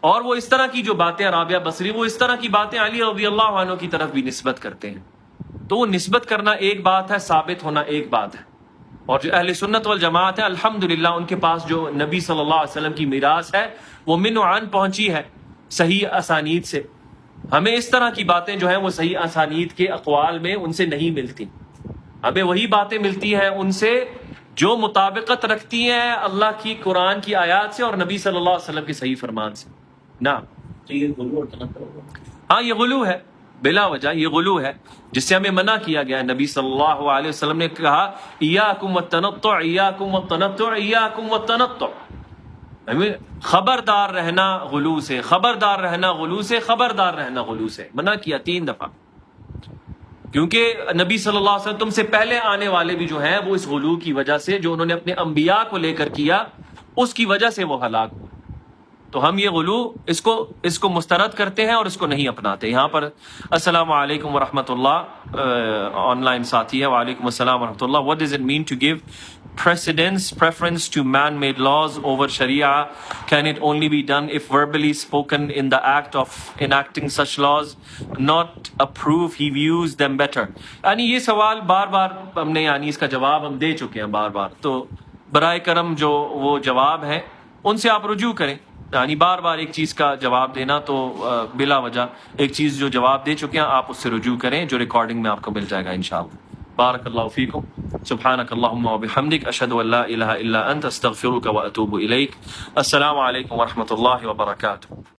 اور وہ اس طرح کی جو باتیں رابعہ بصری، وہ اس طرح کی باتیں علی رضی اللہ عنہ کی طرف بھی نسبت کرتے ہیں. تو وہ نسبت کرنا ایک بات ہے، ثابت ہونا ایک بات ہے. اور جو اہل سنت والجماعت ہے الحمدللہ ان کے پاس جو نبی صلی اللہ علیہ وسلم کی میراث ہے وہ من و عن پہنچی ہے صحیح اسانید سے. ہمیں اس طرح کی باتیں جو ہیں وہ صحیح اسانید کے اقوال میں ان سے نہیں ملتی، ہمیں وہی باتیں ملتی ہیں ان سے جو مطابقت رکھتی ہیں اللہ کی قرآن کی آیات سے اور نبی صلی اللہ علیہ وسلم کے صحیح فرمان سے. نعم. ہاں یہ غلو ہے بلا وجہ، یہ غلو ہے جس سے ہمیں منع کیا گیا ہے. نبی صلی اللہ علیہ وسلم نے کہا ایاکم والتنطع ایاکم والتنطع ایاکم والتنطع، خبردار رہنا غلو سے، خبردار رہنا غلو سے، خبردار رہنا غلو سے. منع کیا 3 دفعہ، کیونکہ نبی صلی اللہ علیہ وسلم تم سے پہلے آنے والے بھی جو ہیں وہ اس غلو کی وجہ سے، جو انہوں نے اپنے انبیاء کو لے کر کیا، اس کی وجہ سے وہ ہلاک ہوئے. تو ہم یہ غلو اس کو مسترد کرتے ہیں اور اس کو نہیں اپناتے. یہاں پر السلام علیکم ورحمۃ اللہ آن لائن ساتھی ہے. وعلیکم السلام ورحمۃ اللہ. What does it mean to give preference to man-made laws over Sharia? Can it only be done if verbally spoken in the act of enacting such laws not approve he views them better? یعنی یہ سوال بار بار ہم نے یعنی اس کا جواب ہم دے چکے ہیں بار بار، تو برائے کرم جو وہ جواب ہیں ان سے آپ رجوع کریں. یعنی بار بار ایک چیز کا جواب دینا تو بلا وجہ ایک چیز جو جواب دے چکے ہیں آپ اس سے رجوع کریں، جو ریکارڈنگ میں آپ کو مل جائے گا انشاءاللہ. بارک اللہ فیکم. سبحانک اللہم وبحمدک، اشہد ان لا الہ الا انت، استغفرک واتوب الیک. السلام علیکم ورحمۃ اللہ وبرکاتہ.